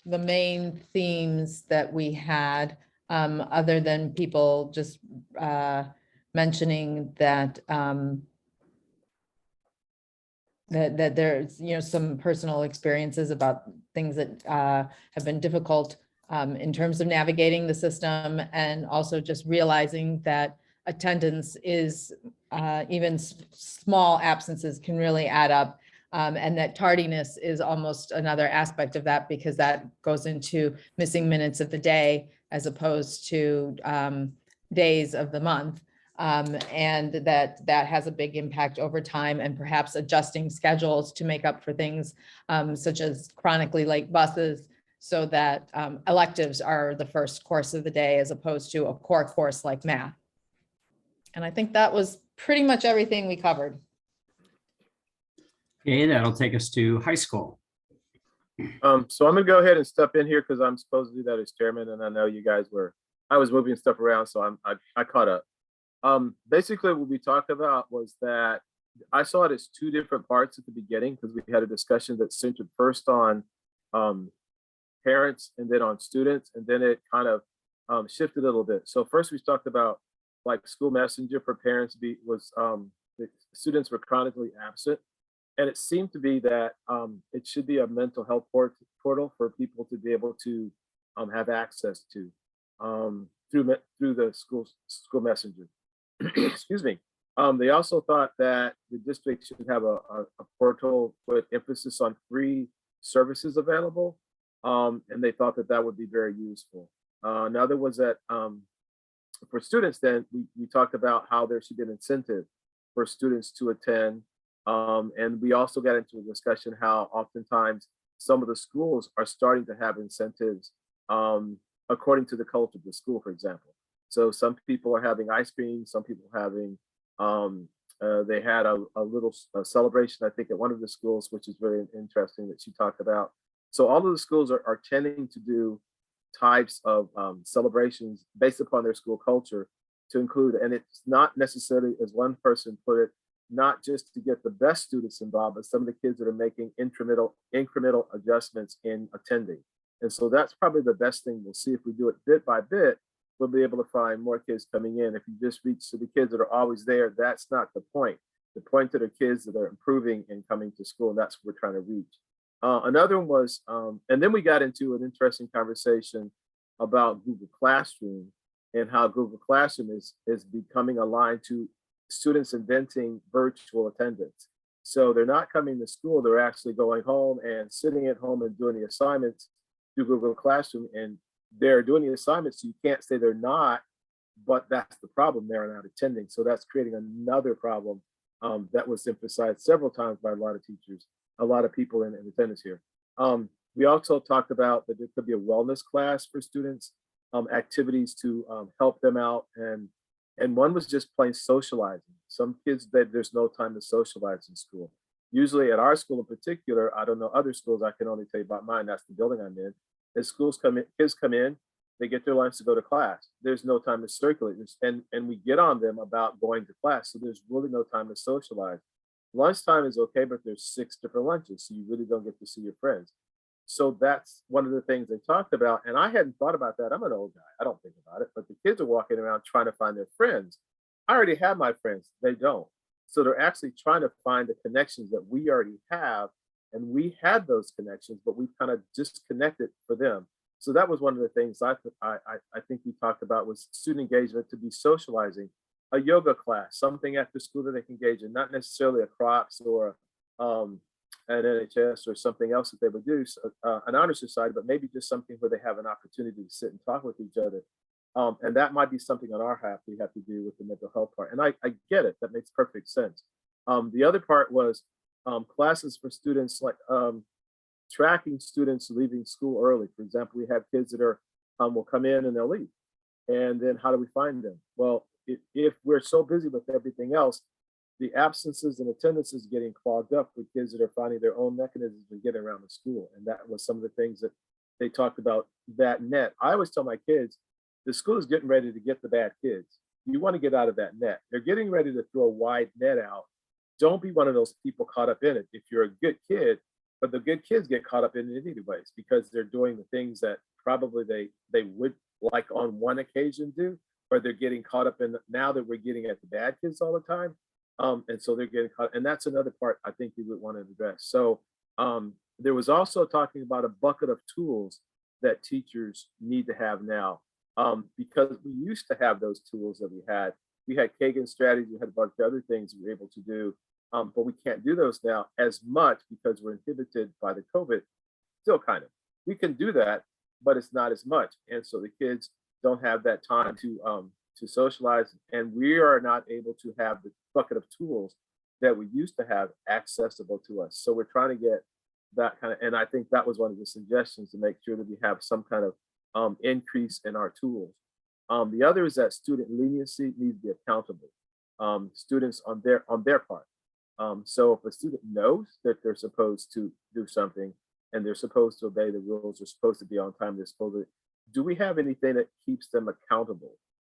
the main themes that we had, other than people just mentioning that that there's some personal experiences about things that have been difficult in terms of navigating the system, and also just realizing that attendance is even small absences can really add up, and that tardiness is almost another aspect of that, because that goes into missing minutes of the day as opposed to days of the month. And that has a big impact over time, and perhaps adjusting schedules to make up for things such as chronically late buses, so that electives are the first course of the day as opposed to a core course like math. And I think that was pretty much everything we covered. Okay, that'll take us to high school. So I'm gonna go ahead and step in here because I'm supposed to do that as chairman, and I know you guys I was moving stuff around, so I caught up. Basically what we talked about was that I saw it as two different parts at the beginning, because we had a discussion that centered first on parents and then on students, and then it kind of shifted a little bit. So first we talked about like school messenger for parents the students were chronically absent. And it seemed to be that it should be a mental health portal for people to be able to have access to through the school messenger. Excuse me. They also thought that the district should have a portal with emphasis on free services available, and they thought that that would be very useful. Now there was that for students. Then we talked about how there should be an incentive for students to attend, and we also got into a discussion how oftentimes some of the schools are starting to have incentives according to the culture of the school, for example. So some people are having ice cream, some people having, they had a little celebration, I think, at one of the schools, which is very interesting that she talked about. So all of the schools are tending to do types of celebrations based upon their school culture to include, and it's not necessarily, as one person put it, not just to get the best students involved, but some of the kids that are making incremental adjustments in attending. And so that's probably the best thing. We'll see if we do it bit by bit, we'll be able to find more kids coming in. If you just reach to the kids that are always there, that's not the point. The point that are kids that are improving and coming to school, and that's what we're trying to reach. Another one was, and then we got into an interesting conversation about Google Classroom and how Google Classroom is becoming aligned to students inventing virtual attendance. So they're not coming to school, they're actually going home and sitting at home and doing the assignments through Google Classroom, and they're doing the assignments, so you can't say they're not, but that's the problem, they're not attending. So that's creating another problem that was emphasized several times by a lot of teachers, a lot of people in attendance here. We also talked about that there could be a wellness class for students, activities to help them out, and one was just plain socializing. Some kids, there's no time to socialize in school. Usually at our school in particular, I don't know other schools, I can only tell you about mine, that's the building I'm in. As schools come in, kids come in, they get their lunch to go to class. There's no time to circulate, and we get on them about going to class, so there's really no time to socialize. Lunchtime is okay, but there's 6 different lunches, so you really don't get to see your friends. So that's one of the things they talked about, and I hadn't thought about that. I'm an old guy, I don't think about it, but the kids are walking around trying to find their friends. I already have my friends, they don't. So they're actually trying to find the connections that we already have, and we had those connections, but we've kind of disconnected for them. So that was one of the things I think we talked about was student engagement, to be socializing, a yoga class, something after school that they can engage in, not necessarily a Crocs or an NHS or something else that they would do, an honor society, but maybe just something where they have an opportunity to sit and talk with each other. And that might be something on our half we have to do with the mental health part. And I get it, that makes perfect sense. The other part was classes for students, like tracking students leaving school early. For example, we have kids that are will come in and they'll leave. And then how do we find them? Well, if we're so busy with everything else, the absences and attendances getting clogged up with kids that are finding their own mechanisms to get around the school. And that was some of the things that they talked about, that net. I always tell my kids, the school is getting ready to get the bad kids. You want to get out of that net. They're getting ready to throw a wide net out. Don't be one of those people caught up in it. If you're a good kid, but the good kids get caught up in it anyways, because they're doing the things that probably they would like on one occasion do, or they're getting caught up in now that we're getting at the bad kids all the time. And so they're getting caught, and that's another part I think we would want to address. So there was also talking about a bucket of tools that teachers need to have now, because we used to have those tools that we had. We had Kagan strategy, we had a bunch of other things we were able to do, but we can't do those now as much because we're inhibited by the COVID. Still kind of, we can do that, but it's not as much. And so the kids don't have that time to socialize, and we are not able to have the bucket of tools that we used to have accessible to us. So we're trying to get that kind of, and I think that was one of the suggestions, to make sure that we have some kind of increase in our tools. The other is that student leniency needs to be accountable. Students on their part. So if a student knows that they're supposed to do something and they're supposed to obey the rules, they're supposed to be on time, they're supposed to, do we have anything that keeps them accountable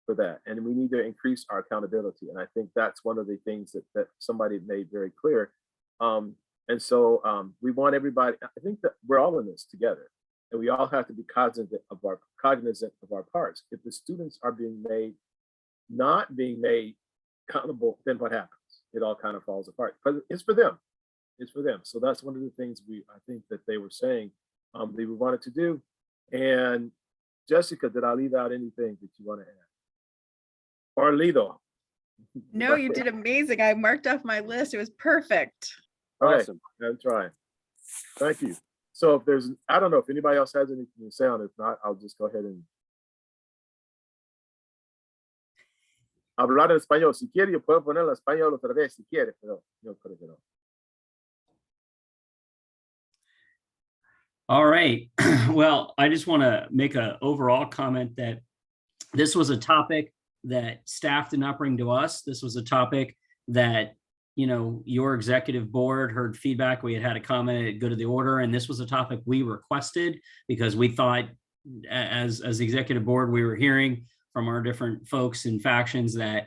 for that? And we need to increase our accountability. And I think that's one of the things that somebody made very clear. And so we want everybody, I think that we're all in this together. And we all have to be cognizant of our parts. If the students are not being made accountable, then what happens? It all kind of falls apart. But it's for them. It's for them. So that's one of the things I think that they were saying they wanted to do. And Jessica, did I leave out anything that you want to add? Or Lido? No, you did amazing. I marked off my list. It was perfect. Awesome. I'm trying. Thank you. So if I don't know if anybody else has anything to say on it. If not, I'll just go ahead and hablar en español. Si quiere, yo puedo ponerlo en español otra vez si quiere, pero yo creo que no. All right. Well, I just want to make an overall comment that this was a topic that staff did not bring to us. This was a topic that, your executive board heard feedback. We had a comment, go to the order, and this was a topic we requested because we thought as the executive board, we were hearing from our different folks and factions that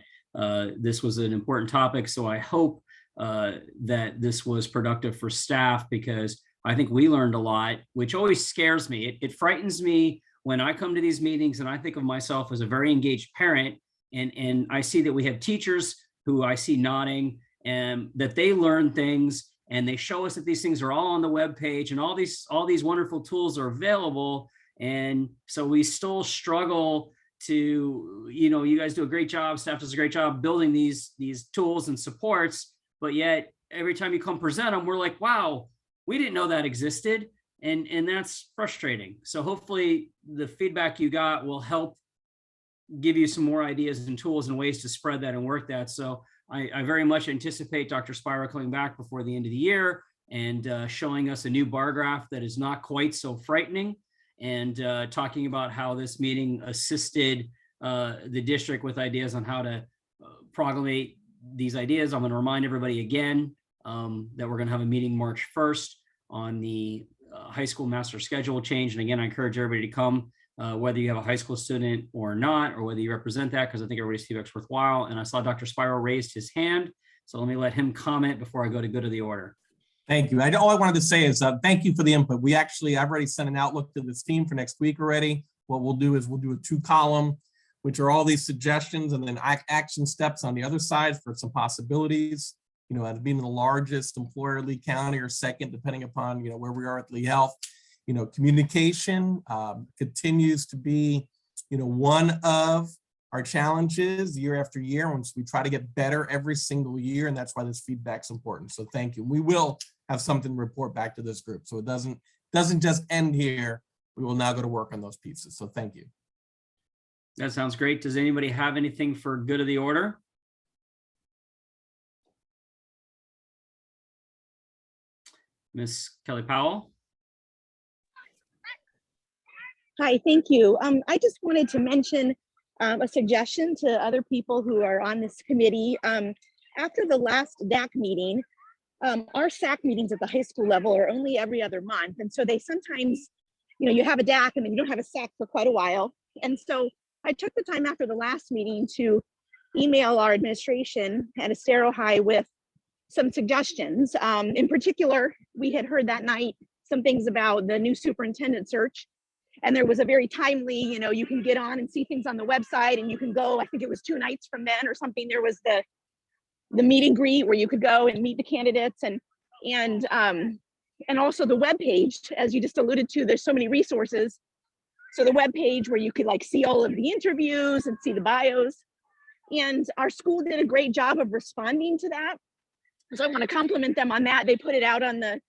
this was an important topic. So I hope that this was productive for staff because I think we learned a lot, which always scares me. It frightens me when I come to these meetings and I think of myself as a very engaged parent, and I see that we have teachers who I see nodding and that they learn things and they show us that these things are all on the webpage and all these wonderful tools are available. And so we still struggle to, you guys do a great job, staff does a great job building these tools and supports, but yet every time you come present them, we're like, wow, we didn't know that existed. And that's frustrating. So hopefully the feedback you got will help give you some more ideas and tools and ways to spread that and work that. So I very much anticipate Dr. Spiro coming back before the end of the year and showing us a new bar graph that is not quite so frightening, and talking about how this meeting assisted the district with ideas on how to promulgate these ideas. I'm going to remind everybody again that we're going to have a meeting March 1st on the high school master schedule change. And again, I encourage everybody to come, whether you have a high school student or not, or whether you represent that, because I think everybody's feedback's worthwhile. And I saw Dr. Spiro raised his hand. So let me let him comment before I go to the order. Thank you. All I wanted to say is thank you for the input. I've already sent an outlook to this team for next week already. What we'll do is we'll do a 2-column, which are all these suggestions, and then action steps on the other side for some possibilities. As being the largest employer in Lee County or second, depending upon where we are at Lee Health. Communication continues to be one of our challenges year after year, once we try to get better every single year, and that's why this feedback's important. So thank you. We will have something to report back to this group, so it doesn't just end here. We will now go to work on those pieces. So thank you. That sounds great. Does anybody have anything for good of the order? Ms. Kelly Powell. Hi, thank you. I just wanted to mention a suggestion to other people who are on this committee. After the last DAC meeting, our SAC meetings at the high school level are only every other month. And so they sometimes, you have a DAC and then you don't have a SAC for quite a while. And so I took the time after the last meeting to email our administration at Estero High with some suggestions. In particular, we had heard that night some things about the new superintendent search. And there was a very timely, you can get on and see things on the website, and you can go, I think it was 2 nights from then or something. There was the meet and greet where you could go and meet the candidates, and also the webpage, as you just alluded to, there's so many resources. So the webpage where you could see all of the interviews and see the bios. And our school did a great job of responding to that. So I want to compliment them on that. They put it out on the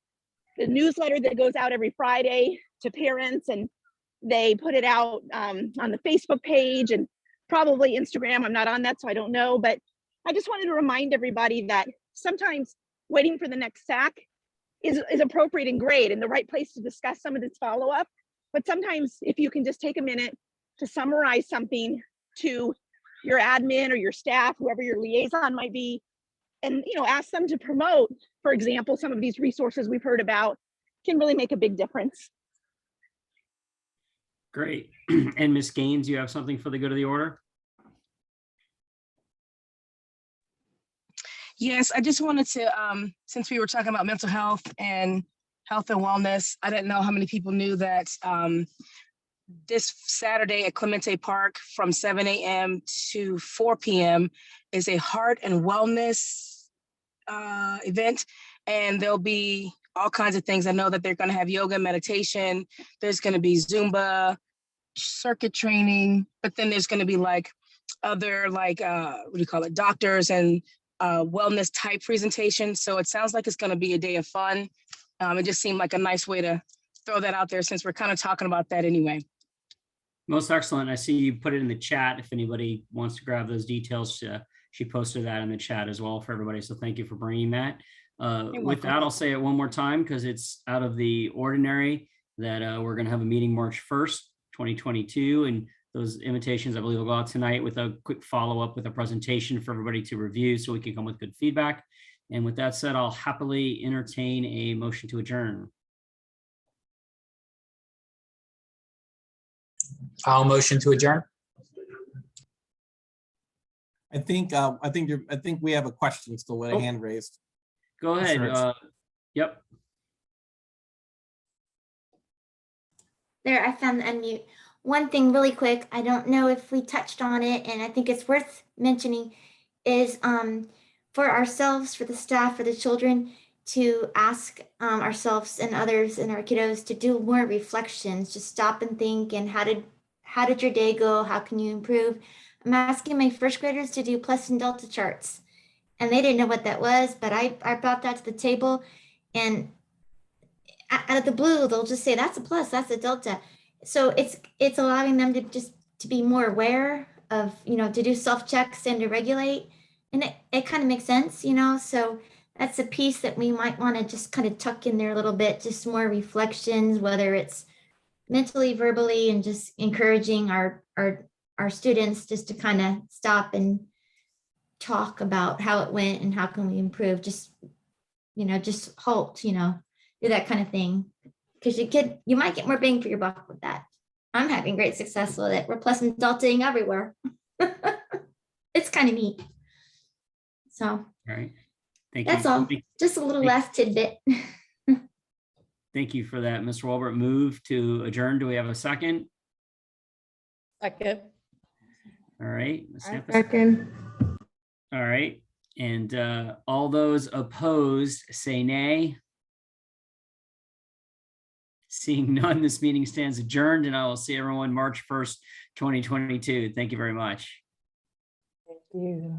newsletter that goes out every Friday to parents, and they put it out on the Facebook page and probably Instagram. I'm not on that, so I don't know. But I just wanted to remind everybody that sometimes waiting for the next SAC is appropriate and great and the right place to discuss some of this follow-up. But sometimes if you can just take a minute to summarize something to your admin or your staff, whoever your liaison might be, and ask them to promote, for example, some of these resources we've heard about, can really make a big difference. Great. And Ms. Gaines, you have something for the good of the order? Yes, I just wanted to, since we were talking about mental health and health and wellness. I didn't know how many people knew that this Saturday at Clemente Park from 7 a.m. to 4 p.m. is a heart and wellness event. And there'll be all kinds of things. I know that they're going to have yoga, meditation. There's going to be Zumba, circuit training, but then there's going to be like other what do you call it, doctors and wellness type presentations. So it sounds like it's going to be a day of fun. It just seemed like a nice way to throw that out there since we're kind of talking about that anyway. Most excellent. I see you put it in the chat. If anybody wants to grab those details, she posted that in the chat as well for everybody. So thank you for bringing that. With that, I'll say it one more time because it's out of the ordinary that we're going to have a meeting March 1st, 2022. And those invitations, I believe, will go out tonight with a quick follow-up with a presentation for everybody to review so we can come with good feedback. And with that said, I'll happily entertain a motion to adjourn. I'll motion to adjourn. I think we have a question still with a hand raised. Go ahead. Yep. There, I found the unmute. One thing really quick, I don't know if we touched on it, and I think it's worth mentioning, is for ourselves, for the staff, for the children, to ask ourselves and others and our kiddos to do more reflections, just stop and think, and how did your day go? How can you improve? I'm asking my first graders to do plus and delta charts, and they didn't know what that was, but I brought that to the table, and out of the blue, they'll just say, that's a plus, that's a delta. So it's allowing them to be more aware of, to do self-checks and to regulate. And it kind of makes sense, so that's a piece that we might want to just kind of tuck in there a little bit, just more reflections, whether it's mentally, verbally, and just encouraging our students just to kind of stop and talk about how it went and how can we improve, just halt, do that kind of thing. Because you might get more bang for your buck with that. I'm having great success with it. We're plus and deltaing everywhere. It's kind of neat. So, all right. Thank that's you. all. Just a little last tidbit. Thank you for that, Mr. Walbert. Move to adjourn. Do we have a second? Second. All right. Second. All right. And all those opposed say nay. Seeing none, this meeting stands adjourned, and I will see everyone March 1st, 2022. Thank you very much. Thank you.